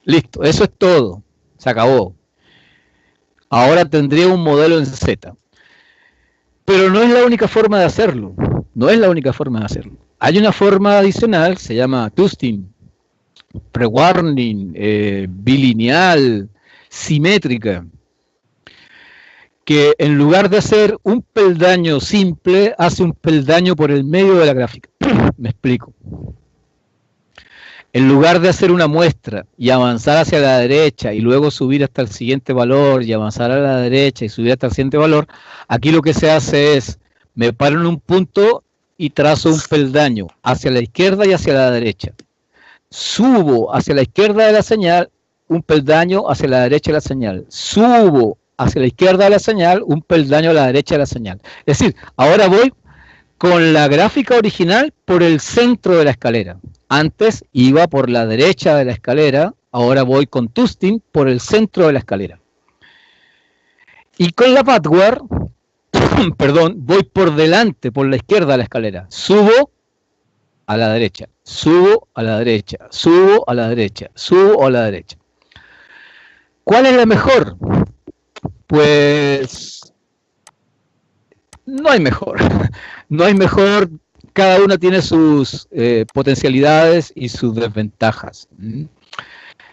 Listo, eso es todo. Se acabó. Ahora tendría un modelo en Z. Pero no es la única forma de hacerlo. No es la única forma de hacerlo. Hay una forma adicional, se llama twisting, pre-warning, bilineal, simétrica, que en lugar de hacer un peldaño simple, hace un peldaño por el medio de la gráfica. Me explico. En lugar de hacer una muestra y avanzar hacia la derecha y luego subir hasta el siguiente valor y avanzar a la derecha y subir hasta el siguiente valor, aquí lo que se hace es, me paro en un punto y trazo un peldaño hacia la izquierda y hacia la derecha. Subo hacia la izquierda de la señal, un peldaño hacia la derecha de la señal. Subo hacia la izquierda de la señal, un peldaño a la derecha de la señal. Es decir, ahora voy con la gráfica original por el centro de la escalera. Antes iba por la derecha de la escalera, ahora voy con twisting por el centro de la escalera. Y con la backward, perdón, voy por delante, por la izquierda de la escalera. Subo a la derecha, subo a la derecha, subo a la derecha, subo a la derecha. ¿Cuál es la mejor? Pues no hay mejor. No hay mejor. Cada una tiene sus potencialidades y sus desventajas.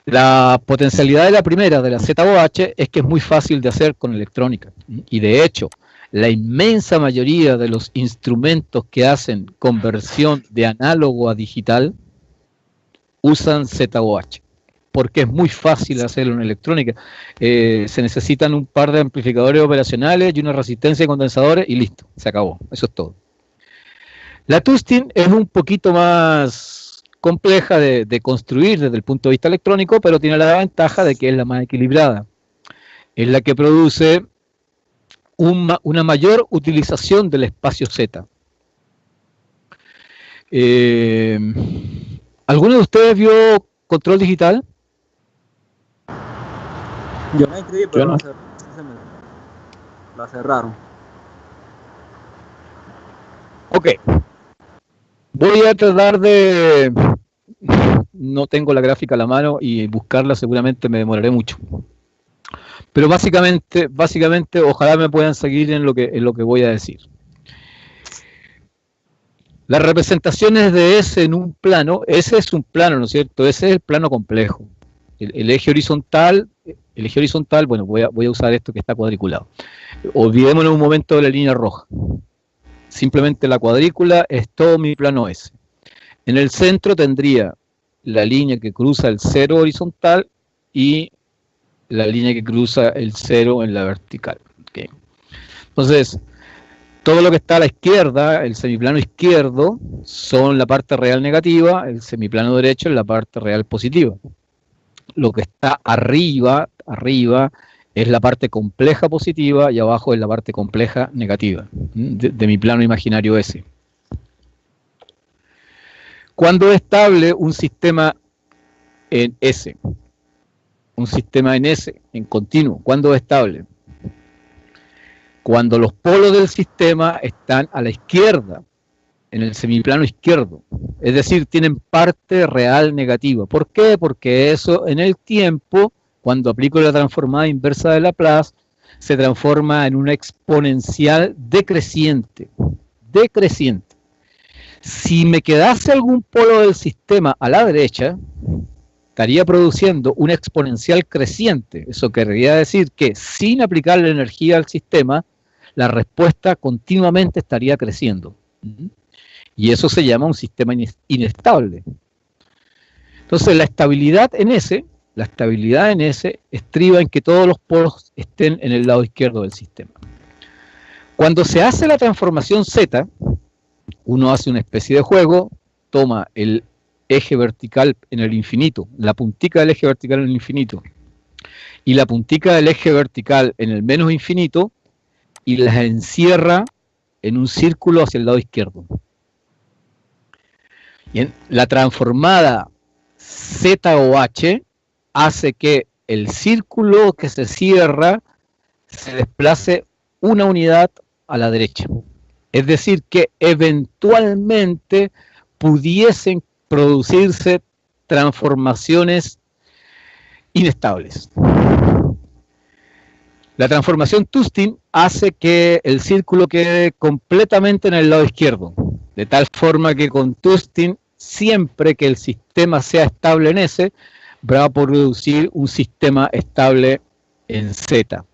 La potencialidad de la primera, de la ZOH, es que es muy fácil de hacer con electrónica. Y de hecho, la inmensa mayoría de los instrumentos que hacen conversión de análogo a digital usan ZOH, porque es muy fácil hacerlo en electrónica. Se necesitan un par de amplificadores operacionales y una resistencia de condensadores y listo, se acabó, eso es todo. La Tustin es un poquito más compleja de construir desde el punto de vista electrónico, pero tiene la ventaja de que es la más equilibrada. Es la que produce una mayor utilización del espacio Z. ¿Alguno de ustedes vio Control Digital? Yo me inscribí, pero no. La cerraron. Ok. Voy a tratar de... No tengo la gráfica a la mano y buscarla seguramente me demoraré mucho. Pero básicamente, ojalá me puedan seguir en lo que voy a decir. Las representaciones de S en un plano, ese es un plano, ¿no es cierto? Ese es el plano complejo. El eje horizontal, bueno, voy a usar esto que está cuadriculado. Olvidémonos un momento de la línea roja. Simplemente la cuadrícula es todo mi plano S. En el centro tendría la línea que cruza el cero horizontal y la línea que cruza el cero en la vertical. Okay. Entonces, todo lo que está a la izquierda, el semiplano izquierdo, son la parte real negativa, el semiplano derecho es la parte real positiva. Lo que está arriba es la parte compleja positiva y abajo es la parte compleja negativa de mi plano imaginario S. ¿Cuándo es estable un sistema en S? Un sistema en S, en continuo. ¿Cuándo es estable? Cuando los polos del sistema están a la izquierda, en el semiplano izquierdo. Es decir, tienen parte real negativa. ¿Por qué? Porque eso en el tiempo, cuando aplico la transformada inversa de Laplace, se transforma en una exponencial decreciente. Decreciente. Si me quedase algún polo del sistema a la derecha, estaría produciendo una exponencial creciente. Eso querría decir que sin aplicar la energía al sistema, la respuesta continuamente estaría creciendo. Y eso se llama un sistema inestable. Entonces la estabilidad en S estriba en que todos los polos estén en el lado izquierdo del sistema. Cuando se hace la transformación Z, uno hace una especie de juego, toma el eje vertical en el infinito, la puntica del eje vertical en el infinito, y la puntica del eje vertical en el menos infinito, y las encierra en un círculo hacia el lado izquierdo. Bien, la transformada ZOH hace que el círculo que se cierra se desplace una unidad a la derecha. Es decir, que eventualmente pudiesen producirse transformaciones inestables. La transformación Tustin hace que el círculo quede completamente en el lado izquierdo, de tal forma que con Tustin, siempre que el sistema sea estable en S, va a producir un sistema estable en Z.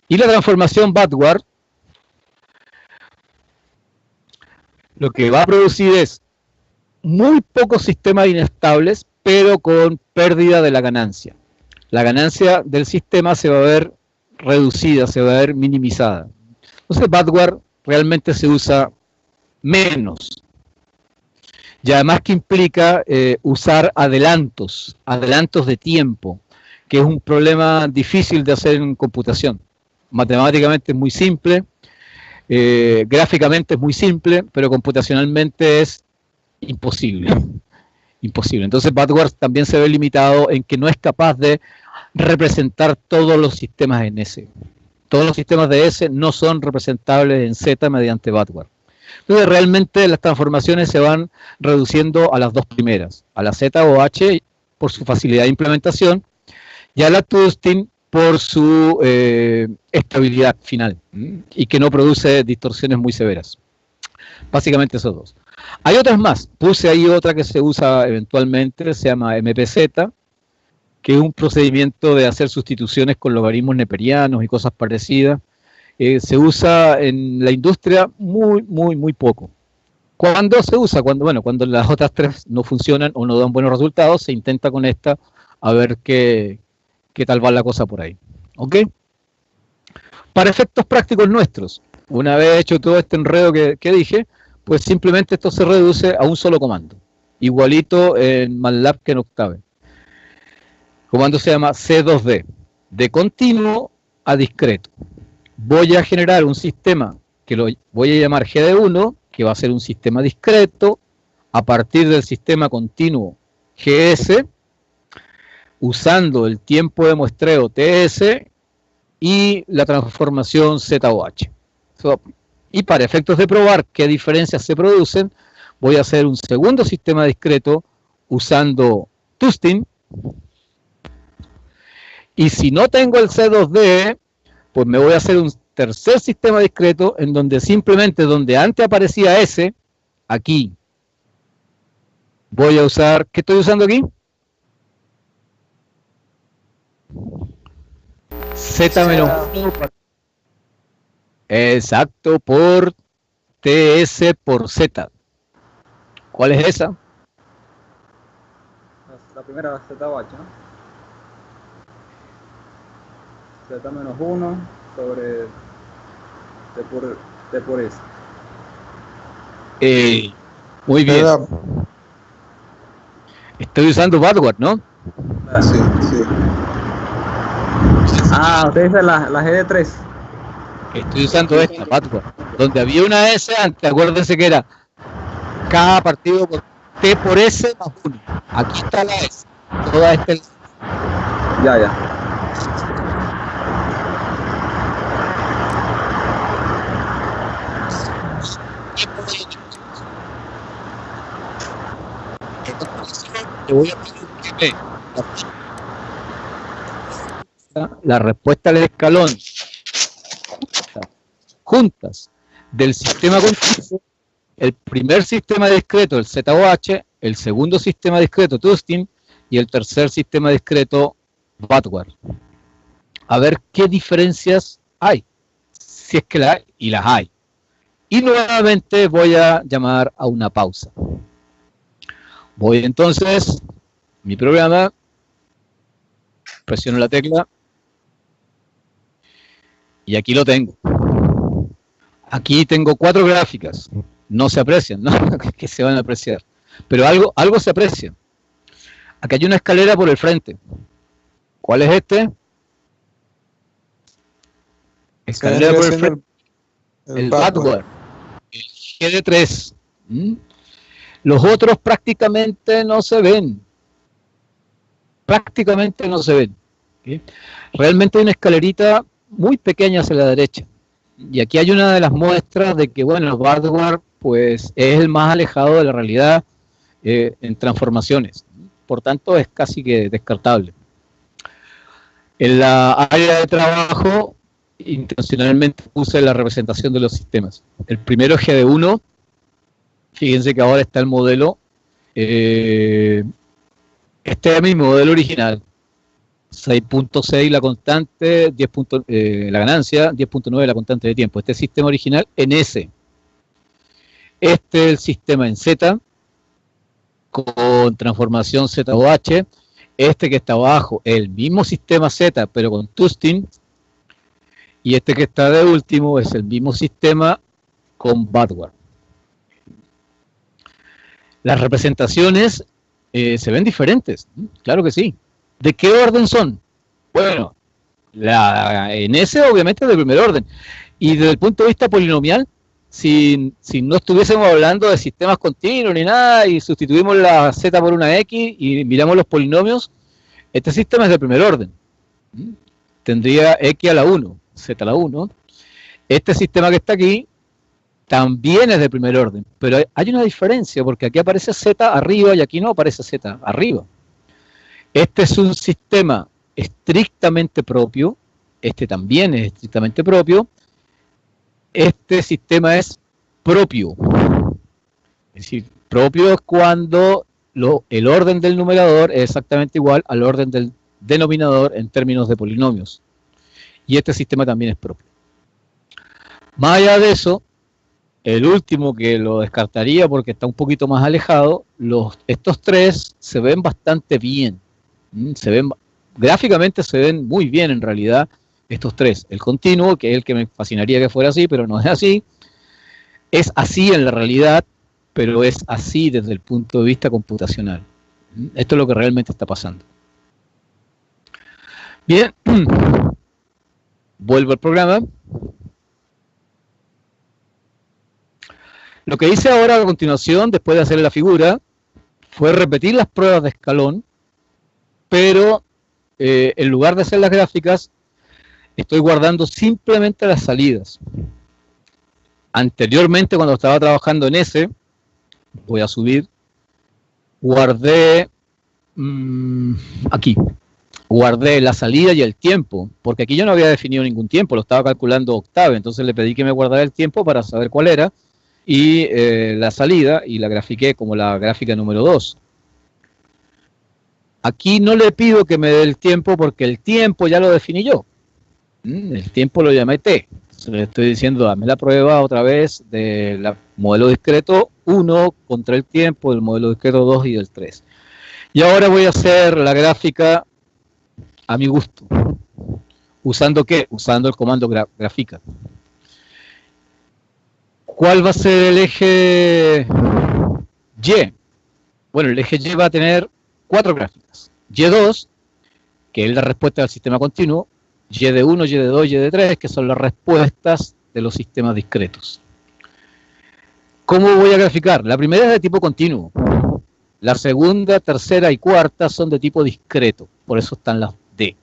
Y la transformación Backward lo que va a producir es muy pocos sistemas inestables, pero con pérdida de la ganancia. La ganancia del sistema se va a ver reducida, se va a ver minimizada. Entonces backward realmente se usa menos. Y además que implica usar adelantos de tiempo, que es un problema difícil de hacer en computación. Matemáticamente es muy simple, gráficamente es muy simple, pero computacionalmente es imposible. Imposible. Entonces backward también se ve limitado en que no es capaz de representar todos los sistemas en S. Todos los sistemas de S no son representables en Z mediante backward. Entonces realmente las transformaciones se van reduciendo a las dos primeras, a la ZOH por su facilidad de implementación y a la Tustin por su estabilidad final y que no produce distorsiones muy severas. Básicamente esos dos. Hay otras más, puse ahí otra que se usa eventualmente, se llama MPZ, que es un procedimiento de hacer sustituciones con logaritmos neperianos y cosas parecidas, se usa en la industria muy poco. ¿Cuándo se usa? Cuando las otras tres no funcionan o no dan buenos resultados, se intenta con esta a ver qué tal va la cosa por ahí. ¿Ok? Para efectos prácticos nuestros, una vez hecho todo este enredo que dije, pues simplemente esto se reduce a un solo comando, igualito en MATLAB que en Octave. El comando se llama C2D, de continuo a discreto. Voy a generar un sistema que lo voy a llamar GD1, que va a ser un sistema discreto, a partir del sistema continuo GS, usando el tiempo de muestreo TS y la transformación ZOH. Y para efectos de probar qué diferencias se producen, voy a hacer un segundo sistema discreto usando Tustin. Y si no tengo el C2D, pues me voy a hacer un tercer sistema discreto en donde simplemente donde antes aparecía S, aquí voy a usar, ¿qué estoy usando aquí? Z-1. Exacto, por TS por Z. ¿Cuál es esa? La primera ZOH, ¿no? Z-1 sobre T por S. Muy bien. Estoy usando Backward, ¿no? Sí, sí. Ah, usted dice la GD3. Estoy usando esta, Backward. Donde había una S antes, acuérdense que era K partido por T por S más 1. Aquí está la S. Toda esta. Ya. Te voy a pedir la respuesta al escalón juntas del sistema continuo, el primer sistema discreto, el ZOH, el segundo sistema discreto, Tustin, y el tercer sistema discreto, Backward. A ver qué diferencias hay, si es que las hay, y las hay. Y nuevamente voy a llamar a una pausa. Voy entonces, mi programa, presiono la tecla, y aquí lo tengo. Aquí tengo 4 gráficas, no se aprecian, ¿no? Que se van a apreciar, pero algo se aprecia. Aquí hay una escalera por el frente. ¿Cuál es este? Escalera por el frente. El Backward. El GD3. Los otros prácticamente no se ven. ¿Sí? Realmente hay una escalerita muy pequeña hacia la derecha. Y aquí hay una de las muestras de que, bueno, el Backward pues, es el más alejado de la realidad en transformaciones. Por tanto, es casi que descartable. En la área de trabajo, intencionalmente puse la representación de los sistemas. El primero es GD1. Fíjense que ahora está el modelo. Este es mi modelo original. 6.6 la constante, 10 la ganancia, 10.9 la constante de tiempo. Este es el sistema original en S. Este es el sistema en Z, con transformación ZOH. Este que está abajo, el mismo sistema Z, pero con Tustin. Y este que está de último es el mismo sistema con Backward. Las representaciones se ven diferentes, claro que sí. ¿De qué orden son? Bueno, en S obviamente es de primer orden. Y desde el punto de vista polinomial, si no estuviésemos hablando de sistemas continuos ni nada, y sustituimos la Z por una X y miramos los polinomios, este sistema es de primer orden. Tendría X a la 1, Z a la 1. Este sistema que está aquí también es de primer orden, pero hay una diferencia, porque aquí aparece Z arriba y aquí no aparece Z arriba. Este es un sistema estrictamente propio, este también es estrictamente propio, este sistema es propio. Es decir, propio es cuando el orden del numerador es exactamente igual al orden del denominador en términos de polinomios. Y este sistema también es propio. Más allá de eso, el último que lo descartaría porque está un poquito más alejado, estos tres se ven bastante bien. Gráficamente se ven muy bien en realidad estos tres. El continuo, que es el que me fascinaría que fuera así, pero no es así. Es así en la realidad, pero es así desde el punto de vista computacional. Esto es lo que realmente está pasando. Bien, vuelvo al programa. Lo que hice ahora a continuación, después de hacer la figura, fue repetir las pruebas de escalón, pero en lugar de hacer las gráficas, estoy guardando simplemente las salidas. Anteriormente, cuando estaba trabajando en ese, voy a subir, guardé aquí, guardé la salida y el tiempo, porque aquí yo no había definido ningún tiempo, lo estaba calculando Octave, entonces le pedí que me guardara el tiempo para saber cuál era, y la salida, y la grafiqué como la gráfica número 2. Aquí no le pido que me dé el tiempo, porque el tiempo ya lo definí yo. El tiempo lo llamé T. Entonces le estoy diciendo, dame la prueba otra vez del modelo discreto 1 contra el tiempo del modelo discreto 2 y del 3. Y ahora voy a hacer la gráfica a mi gusto. ¿Usando qué? Usando el comando grafica. ¿Cuál va a ser el eje Y? Bueno, el eje Y va a tener 4 gráficas. Y2, que es la respuesta del sistema continuo, Y1, Y2, Y3, que son las respuestas de los sistemas discretos. ¿Cómo voy a graficar? La primera es de tipo continuo. La segunda, tercera y cuarta son de tipo discreto. Por eso están las D.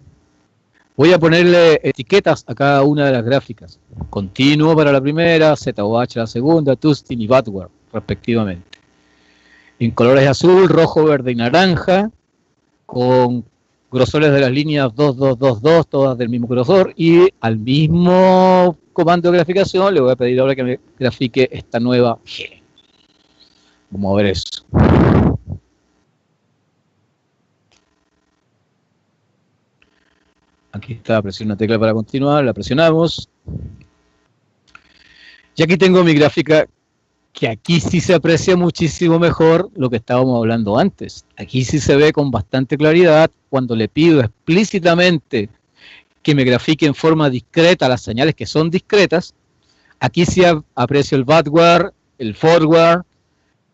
Voy a ponerle etiquetas a cada una de las gráficas. Continuo para la primera, ZOH la segunda, Tustin y Badware, respectivamente. En colores azul, rojo, verde y naranja, con grosores de las líneas 2, 2, 2, 2, todas del mismo grosor, y al mismo comando de graficación le voy a pedir ahora que me grafique esta nueva G. Vamos a ver eso. Aquí está, presiono una tecla para continuar, la presionamos. Y aquí tengo mi gráfica, que aquí sí se aprecia muchísimo mejor lo que estábamos hablando antes. Aquí sí se ve con bastante claridad cuando le pido explícitamente que me grafique en forma discreta las señales que son discretas. Aquí sí aprecio el backward, el forward,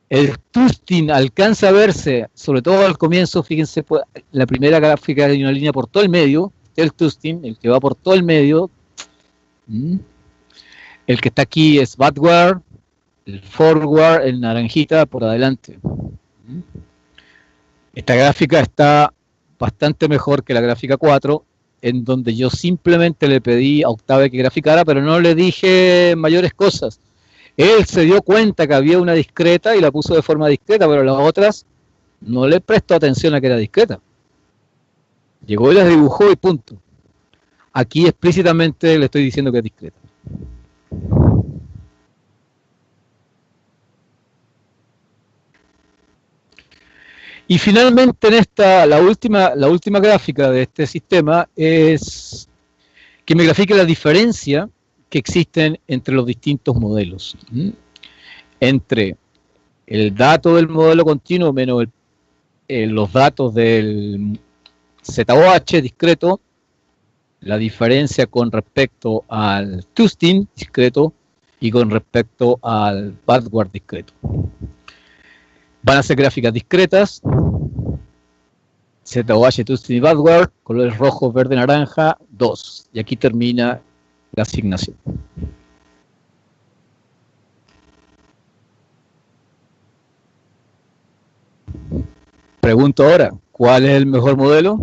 el Tustin alcanza a verse, sobre todo al comienzo, fíjense, la primera gráfica hay una línea por todo el medio, el Tustin, el que va por todo el medio. El que está aquí es backward, el forward, el naranjita por adelante. Esta gráfica está bastante mejor que la gráfica 4, en donde yo simplemente le pedí a Octave que graficara, pero no le dije mayores cosas. Él se dio cuenta que había una discreta y la puso de forma discreta, pero las otras no le prestó atención a que era discreta. Llegó y las dibujó y punto. Aquí explícitamente le estoy diciendo que es discreta. Y finalmente en esta, la última gráfica de este sistema es que me grafique la diferencia que existen entre los distintos modelos. Entre el dato del modelo continuo menos los datos del ZOH discreto, la diferencia con respecto al Tustin discreto y con respecto al backward discreto. Van a ser gráficas discretas, ZOH, Tustin y backward, colores rojo, verde, naranja, 2. Y aquí termina la asignación. Pregunto ahora, ¿cuál es el mejor modelo?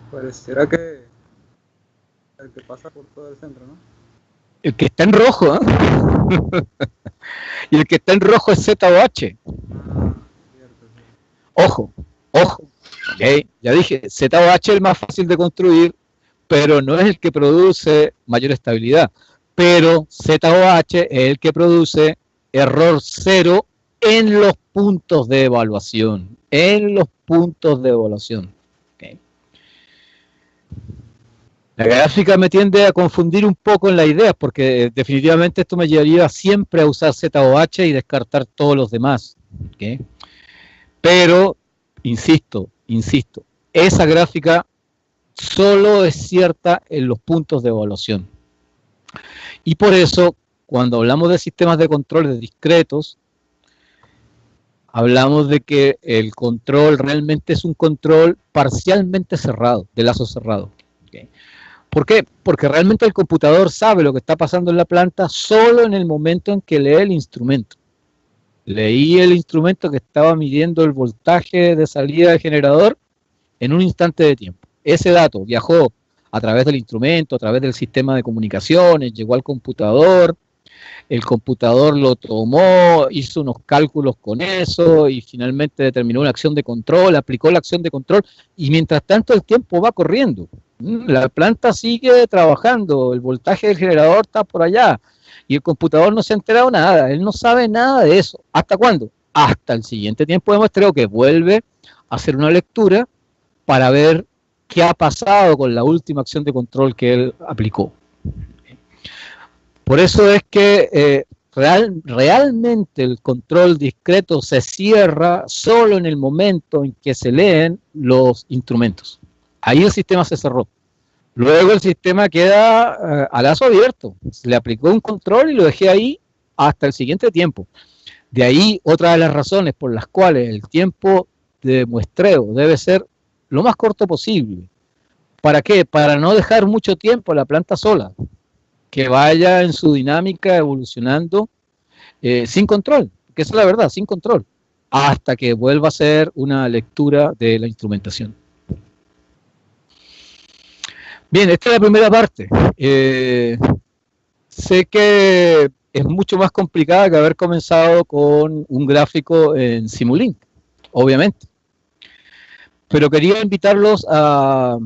Pareciera que el que pasa por todo el centro, ¿no? El que está en rojo, ¿eh? Y el que está en rojo es ZOH. Ojo, ojo. Okay. Ya dije, ZOH es el más fácil de construir, pero no es el que produce mayor estabilidad. Pero ZOH es el que produce error cero en los puntos de evaluación. En los puntos de evaluación. Okay. La gráfica me tiende a confundir un poco en la idea, porque definitivamente esto me llevaría siempre a usar Z o H y descartar todos los demás. ¿Okay? Pero, insisto, esa gráfica solo es cierta en los puntos de evaluación. Y por eso, cuando hablamos de sistemas de controles discretos, hablamos de que el control realmente es un control parcialmente cerrado, de lazo cerrado. ¿Okay? ¿Por qué? Porque realmente el computador sabe lo que está pasando en la planta solo en el momento en que lee el instrumento. Leí el instrumento que estaba midiendo el voltaje de salida del generador en un instante de tiempo. Ese dato viajó a través del instrumento, a través del sistema de comunicaciones, llegó al computador, el computador lo tomó, hizo unos cálculos con eso y finalmente determinó una acción de control, aplicó la acción de control y mientras tanto el tiempo va corriendo. La planta sigue trabajando, el voltaje del generador está por allá y el computador no se ha enterado nada, él no sabe nada de eso. ¿Hasta cuándo? Hasta el siguiente tiempo de muestreo que vuelve a hacer una lectura para ver qué ha pasado con la última acción de control que él aplicó. Por eso es que realmente el control discreto se cierra solo en el momento en que se leen los instrumentos. Ahí el sistema se cerró. Luego el sistema queda a lazo abierto. Se le aplicó un control y lo dejé ahí hasta el siguiente tiempo. De ahí otra de las razones por las cuales el tiempo de muestreo debe ser lo más corto posible. ¿Para qué? Para no dejar mucho tiempo a la planta sola, que vaya en su dinámica evolucionando sin control, que esa es la verdad, sin control, hasta que vuelva a ser una lectura de la instrumentación. Bien, esta es la primera parte. Sé que es mucho más complicada que haber comenzado con un gráfico en Simulink, obviamente. Pero quería invitarlos a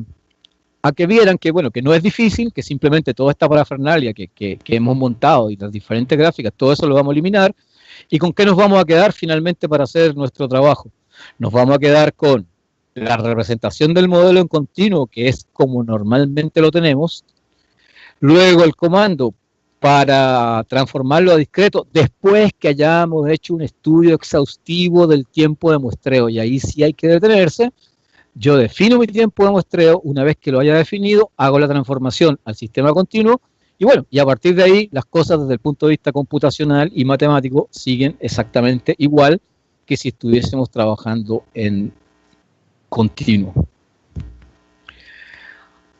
que vieran que, bueno, que no es difícil, que simplemente toda esta parafernalia que hemos montado y las diferentes gráficas, todo eso lo vamos a eliminar. ¿Y con qué nos vamos a quedar finalmente para hacer nuestro trabajo? Nos vamos a quedar con la representación del modelo en continuo, que es como normalmente lo tenemos. Luego el comando para transformarlo a discreto, después que hayamos hecho un estudio exhaustivo del tiempo de muestreo, y ahí sí hay que detenerse. Yo defino mi tiempo de muestreo, una vez que lo haya definido, hago la transformación al sistema continuo, y bueno, y a partir de ahí, las cosas desde el punto de vista computacional y matemático siguen exactamente igual que si estuviésemos trabajando en continuo.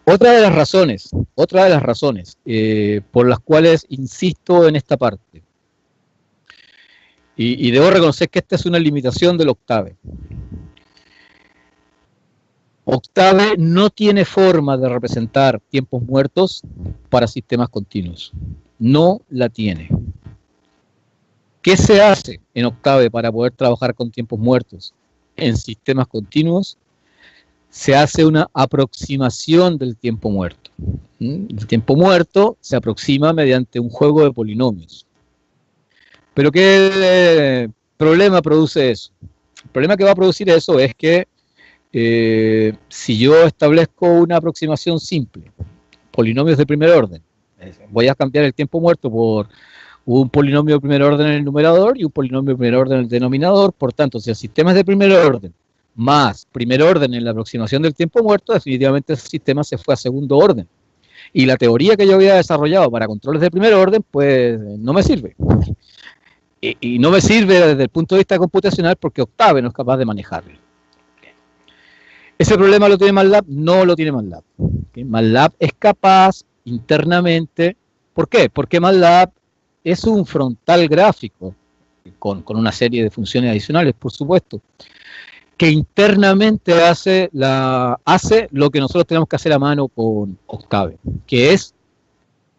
Otra de las razones por las cuales insisto en esta parte, y debo reconocer que esta es una limitación del Octave. Octave no tiene forma de representar tiempos muertos para sistemas continuos. No la tiene. ¿Qué se hace en Octave para poder trabajar con tiempos muertos en sistemas continuos? Se hace una aproximación del tiempo muerto. El tiempo muerto se aproxima mediante un juego de polinomios. ¿Pero qué problema produce eso? El problema que va a producir eso es que si yo establezco una aproximación simple, polinomios de primer orden, voy a cambiar el tiempo muerto por un polinomio de primer orden en el numerador y un polinomio de primer orden en el denominador. Por tanto, si el sistema es de primer orden más primer orden en la aproximación del tiempo muerto, definitivamente el sistema se fue a segundo orden. Y la teoría que yo había desarrollado para controles de primer orden, pues no me sirve. Y no me sirve desde el punto de vista computacional porque Octave no es capaz de manejarlo. ¿Ese problema lo tiene MATLAB? No lo tiene MATLAB. ¿Okay? MATLAB es capaz internamente. ¿Por qué? Porque MATLAB es un frontal gráfico con una serie de funciones adicionales, por supuesto, que internamente hace lo que nosotros tenemos que hacer a mano con Octave, que es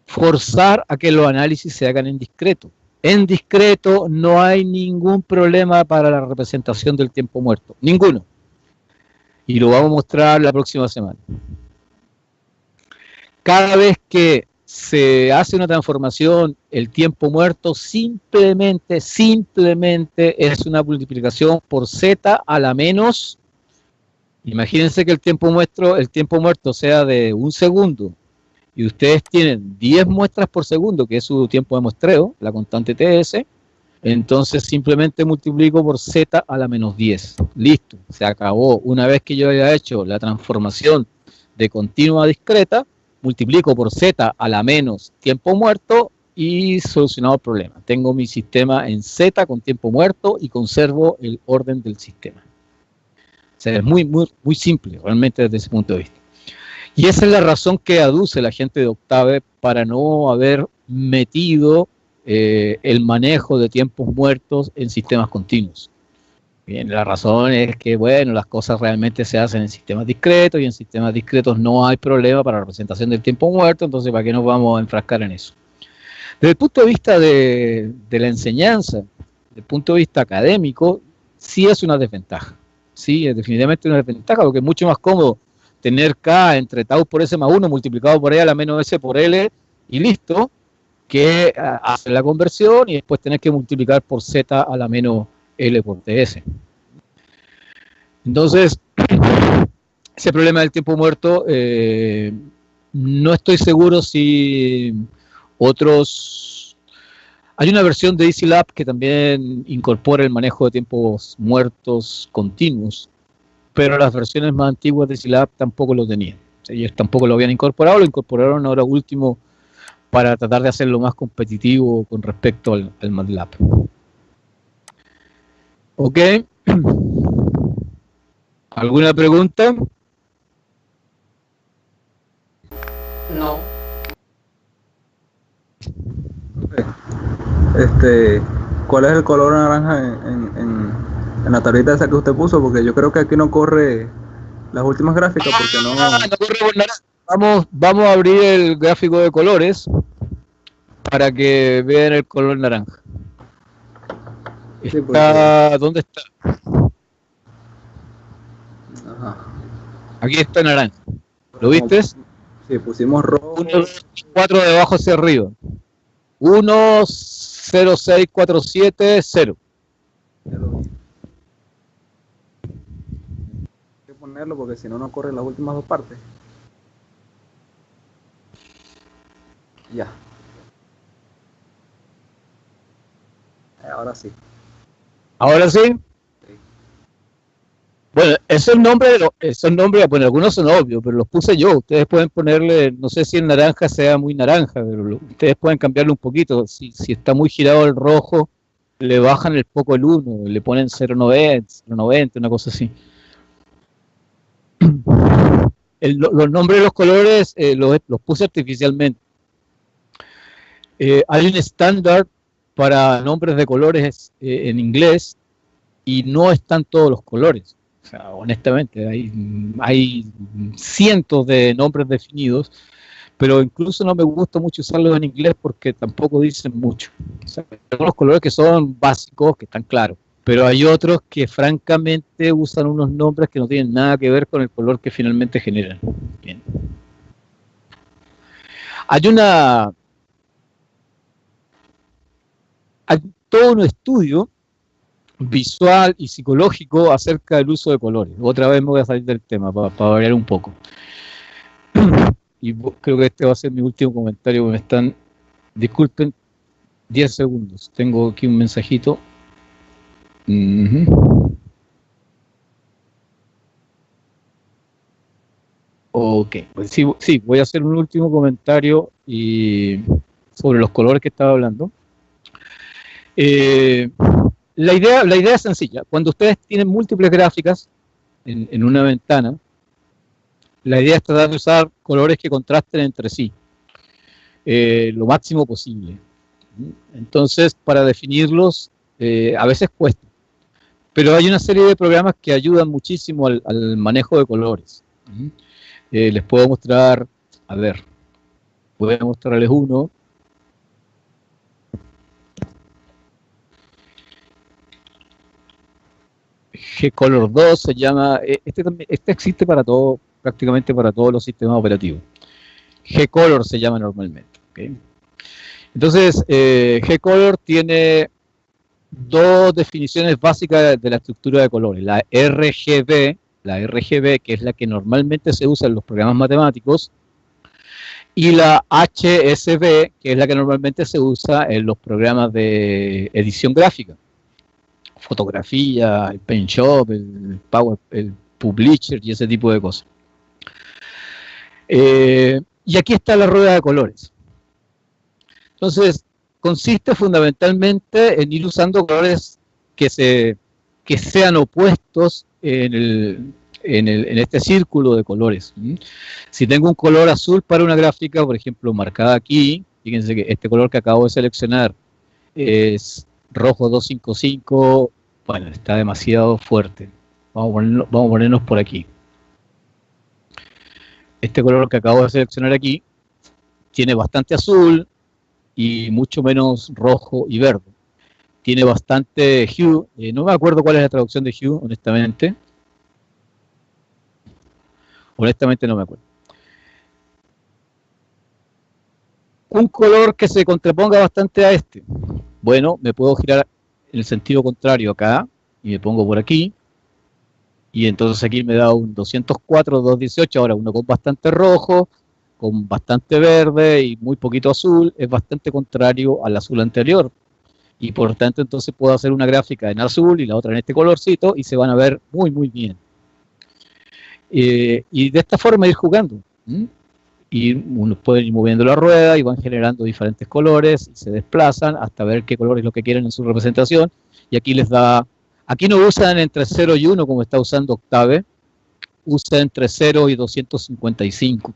forzar a que los análisis se hagan en discreto. En discreto no hay ningún problema para la representación del tiempo muerto, ninguno. Y lo vamos a mostrar la próxima semana. Cada vez que se hace una transformación, el tiempo muerto simplemente es una multiplicación por z a la menos Imagínense que el tiempo muerto sea de 1 segundo y ustedes tienen 10 muestras por segundo, que es su tiempo de muestreo, la constante TS, entonces simplemente multiplico por z a la menos 10. Listo, se acabó. Una vez que yo haya hecho la transformación de continua a discreta, multiplico por z a la menos tiempo muerto y solucionado el problema. Tengo mi sistema en z con tiempo muerto y conservo el orden del sistema. O sea, es muy simple realmente desde ese punto de vista. Y esa es la razón que aduce la gente de Octave para no haber metido el manejo de tiempos muertos en sistemas continuos. Bien, la razón es que, bueno, las cosas realmente se hacen en sistemas discretos y en sistemas discretos no hay problema para la representación del tiempo muerto, entonces ¿para qué nos vamos a enfrascar en eso? Desde el punto de vista de la enseñanza, desde el punto de vista académico, sí es una desventaja. Sí, es definitivamente una desventaja, porque es mucho más cómodo tener K entre tau por S más 1 multiplicado por E a la menos S por L y listo, que hacer la conversión y después tener que multiplicar por Z a la menos L por TS. Entonces, ese problema del tiempo muerto, no estoy seguro si otros... Hay una versión de EasyLab que también incorpora el manejo de tiempos muertos continuos, pero las versiones más antiguas de EasyLab tampoco lo tenían. Ellos tampoco lo habían incorporado, lo incorporaron ahora último para tratar de hacerlo más competitivo con respecto al MATLAB. ¿Ok? ¿Alguna pregunta? No. ¿Cuál es el color naranja en la tablita esa que usted puso? Porque yo creo que aquí no corre las últimas gráficas porque no corre por naranja. Vamos a abrir el gráfico de colores para que vean el color naranja. Sí, ¿Dónde está? Ajá. Aquí está naranja. ¿Lo viste? Sí, pusimos rojo. 1, 4 de abajo hacia arriba. 1, 0, 6, 4, 7, 0. Ya lo vi. Hay que ponerlo porque si no, no corre las últimas dos partes. Ya. Ahora sí. ¿Ahora sí? Bueno, esos nombres, bueno, algunos son obvios, pero los puse yo. Ustedes pueden ponerle, no sé si el naranja sea muy naranja, pero ustedes pueden cambiarlo un poquito. Si está muy girado el rojo, le bajan el poco el 1, le ponen 0.90, 0.90, una cosa así. Los nombres de los colores los puse artificialmente. Hay un estándar para nombres de colores en inglés y no están todos los colores. O sea, honestamente, hay cientos de nombres definidos, pero incluso no me gusta mucho usarlos en inglés porque tampoco dicen mucho. O sea, hay algunos colores que son básicos, que están claros, pero hay otros que francamente usan unos nombres que no tienen nada que ver con el color que finalmente generan. Bien. Hay todo un estudio visual y psicológico acerca del uso de colores. Otra vez me voy a salir del tema para variar un poco. Y creo que este va a ser mi último comentario. Me están, disculpen, 10 segundos. Tengo aquí un mensajito. Ok, pues sí, voy a hacer un último comentario sobre los colores que estaba hablando. La idea es sencilla. Cuando ustedes tienen múltiples gráficas en una ventana, la idea es tratar de usar colores que contrasten entre sí lo máximo posible. Entonces, para definirlos, a veces cuesta. Pero hay una serie de programas que ayudan muchísimo al manejo de colores. Les puedo mostrar, voy a mostrarles uno. G-Color 2 se llama, este existe para todo, prácticamente para todos los sistemas operativos. G-Color se llama normalmente. ¿Okay? Entonces, G-Color tiene dos definiciones básicas de la estructura de colores, la RGB, la RGB, que es la que normalmente se usa en los programas matemáticos, y la HSV, que es la que normalmente se usa en los programas de edición gráfica, fotografía, el PaintShop, el Publisher y ese tipo de cosas. Y aquí está la rueda de colores. Entonces, consiste fundamentalmente en ir usando colores que sean opuestos en este círculo de colores. Si tengo un color azul para una gráfica, por ejemplo, marcada aquí, fíjense que este color que acabo de seleccionar es rojo 255, bueno, está demasiado fuerte. Vamos a ponernos por aquí. Este color que acabo de seleccionar aquí tiene bastante azul y mucho menos rojo y verde. Tiene bastante hue, no me acuerdo cuál es la traducción de hue, honestamente. Honestamente no me acuerdo. Un color que se contraponga bastante a este. Bueno, me puedo girar en el sentido contrario acá y me pongo por aquí. Y entonces aquí me da un 204, 218, ahora uno con bastante rojo, con bastante verde y muy poquito azul, es bastante contrario al azul anterior. Y por tanto entonces puedo hacer una gráfica en azul y la otra en este colorcito y se van a ver muy muy bien. Y de esta forma ir jugando. Y uno puede ir moviendo la rueda y van generando diferentes colores y se desplazan hasta ver qué color es lo que quieren en su representación. Y aquí les da, aquí no usan entre 0 y 1 como está usando Octave, usa entre 0 y 255.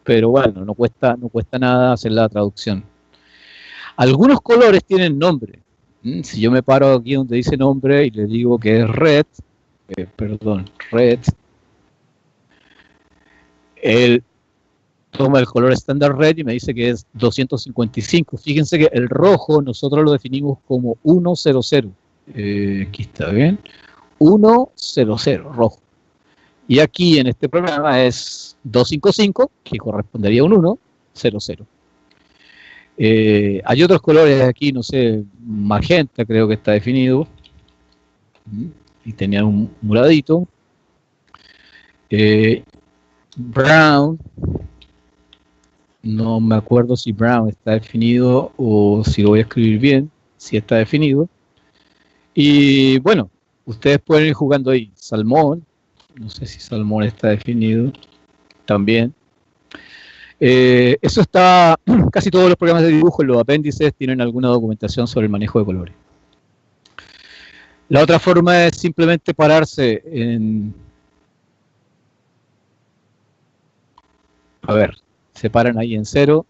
Pero bueno, no cuesta nada hacer la traducción. Algunos colores tienen nombre. Si yo me paro aquí donde dice nombre y le digo que es red, red, él toma el color estándar red y me dice que es 255. Fíjense que el rojo nosotros lo definimos como 100. Aquí está bien. 100, rojo. Y aquí en este programa es 255, que correspondería a un 100. Hay otros colores aquí, no sé, magenta creo que está definido. Y tenía un moradito. Brown, no me acuerdo si brown está definido o si lo voy a escribir bien, si está definido. Y bueno, ustedes pueden ir jugando ahí. Salmón, no sé si salmón está definido también. Eso está, casi todos los programas de dibujo, en los apéndices tienen alguna documentación sobre el manejo de colores. La otra forma es simplemente pararse en... A ver, se paran ahí en 0.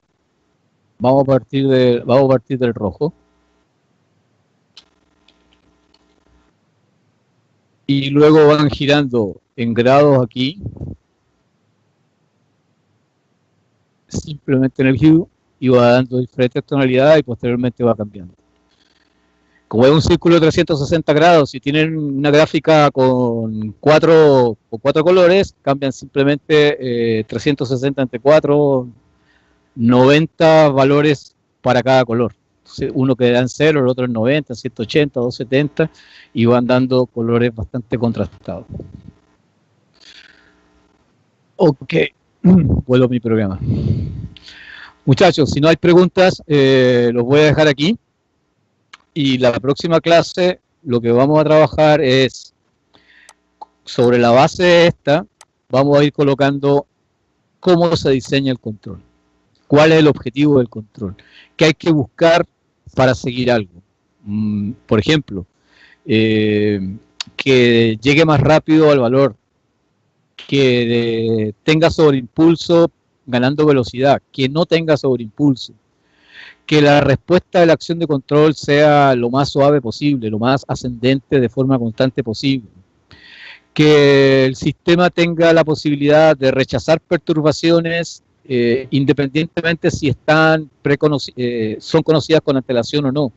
Vamos a partir del rojo. Y luego van girando en grados aquí. Simplemente en el hue y va dando diferentes tonalidades y posteriormente va cambiando. Como es un círculo de 360 grados, si tienen una gráfica con 4 colores, cambian simplemente 360 entre 4, 90 valores para cada color. Entonces, uno queda en 0, el otro en 90, 180, 270 y van dando colores bastante contrastados. Ok, vuelvo a mi programa. Muchachos, si no hay preguntas, los voy a dejar aquí. Y la próxima clase lo que vamos a trabajar es, sobre la base de esta, vamos a ir colocando cómo se diseña el control. ¿Cuál es el objetivo del control? ¿Qué hay que buscar para seguir algo? Por ejemplo, que llegue más rápido al valor, que tenga sobreimpulso ganando velocidad, que no tenga sobreimpulso, que la respuesta de la acción de control sea lo más suave posible, lo más ascendente de forma constante posible, que el sistema tenga la posibilidad de rechazar perturbaciones independientemente si están son conocidas con antelación o no.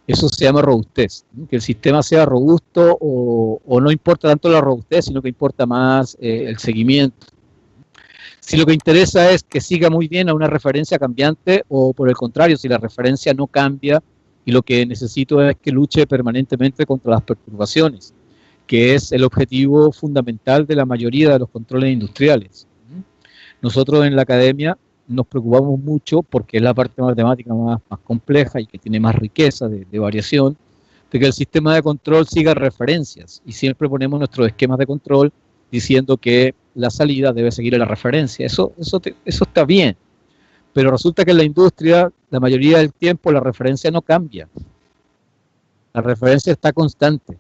Eso se llama robustez, ¿no? Que el sistema sea robusto o no importa tanto la robustez, sino que importa más el seguimiento. Si lo que interesa es que siga muy bien a una referencia cambiante o por el contrario, si la referencia no cambia y lo que necesito es que luche permanentemente contra las perturbaciones, que es el objetivo fundamental de la mayoría de los controles industriales. Nosotros en la academia nos preocupamos mucho, porque es la parte matemática más compleja y que tiene más riqueza de variación, de que el sistema de control siga referencias, y siempre ponemos nuestros esquemas de control diciendo que la salida debe seguir a la referencia. Eso está bien, pero resulta que en la industria la mayoría del tiempo la referencia no cambia, la referencia está constante,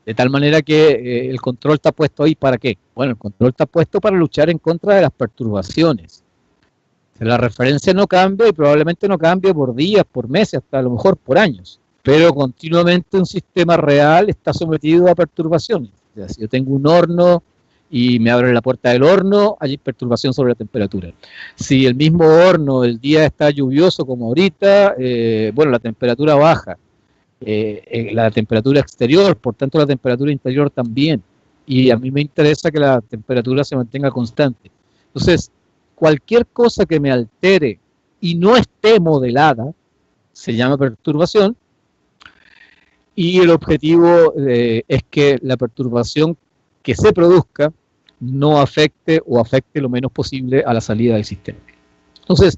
de tal manera que el control está puesto ahí ¿para qué? Bueno, el control está puesto para luchar en contra de las perturbaciones. La referencia no cambia, y probablemente no cambie por días, por meses, hasta a lo mejor por años, pero continuamente un sistema real está sometido a perturbaciones. O sea, si yo tengo un horno y me abren la puerta del horno, hay perturbación sobre la temperatura. Si el mismo horno, el día está lluvioso como ahorita, bueno, la temperatura baja, la temperatura exterior, por tanto la temperatura interior también, y a mí me interesa que la temperatura se mantenga constante. Entonces, cualquier cosa que me altere y no esté modelada se llama perturbación, y el objetivo es que la perturbación que se produzca no afecte o afecte lo menos posible a la salida del sistema. Entonces,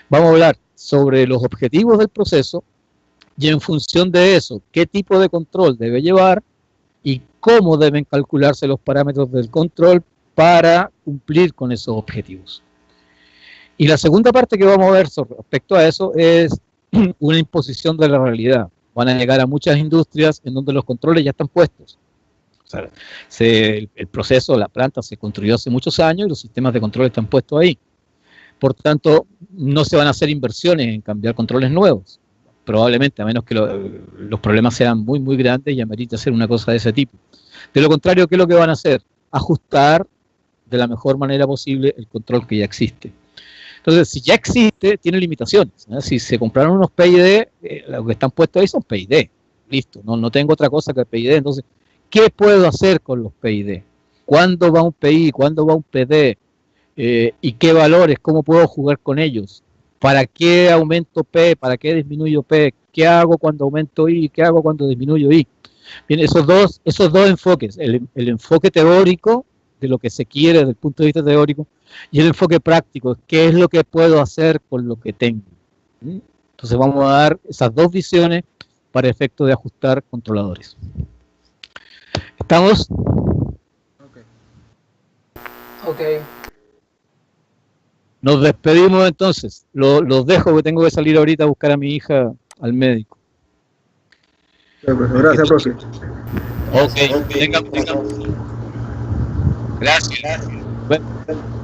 vamos a hablar sobre los objetivos del proceso, y en función de eso, qué tipo de control debe llevar y cómo deben calcularse los parámetros del control para cumplir con esos objetivos. Y la segunda parte que vamos a ver respecto a eso es una imposición de la realidad. Van a llegar a muchas industrias en donde los controles ya están puestos. O sea, el proceso, la planta se construyó hace muchos años y los sistemas de control están puestos ahí. Por tanto, no se van a hacer inversiones en cambiar controles nuevos, probablemente, a menos que los problemas sean muy, muy grandes y amerite hacer una cosa de ese tipo. De lo contrario, ¿qué es lo que van a hacer? Ajustar de la mejor manera posible el control que ya existe. Entonces, si ya existe, tiene limitaciones, ¿eh? Si se compraron unos PID, los que están puestos ahí son PID. Listo, no tengo otra cosa que PID. Entonces, ¿qué puedo hacer con los PID? ¿Cuándo va un PI? ¿Cuándo va un PD? ¿Y qué valores? ¿Cómo puedo jugar con ellos? ¿Para qué aumento P? ¿Para qué disminuyo P? ¿Qué hago cuando aumento I? ¿Qué hago cuando disminuyo I? Bien, esos dos enfoques, el enfoque teórico de lo que se quiere desde el punto de vista teórico, y el enfoque práctico, ¿qué es lo que puedo hacer con lo que tengo? Entonces vamos a dar esas dos visiones para efecto de ajustar controladores. ¿Estamos? Ok. Nos despedimos entonces. Los dejo, que tengo que salir ahorita a buscar a mi hija al médico. Gracias, profe. Ok, venga. Gracias. Bueno.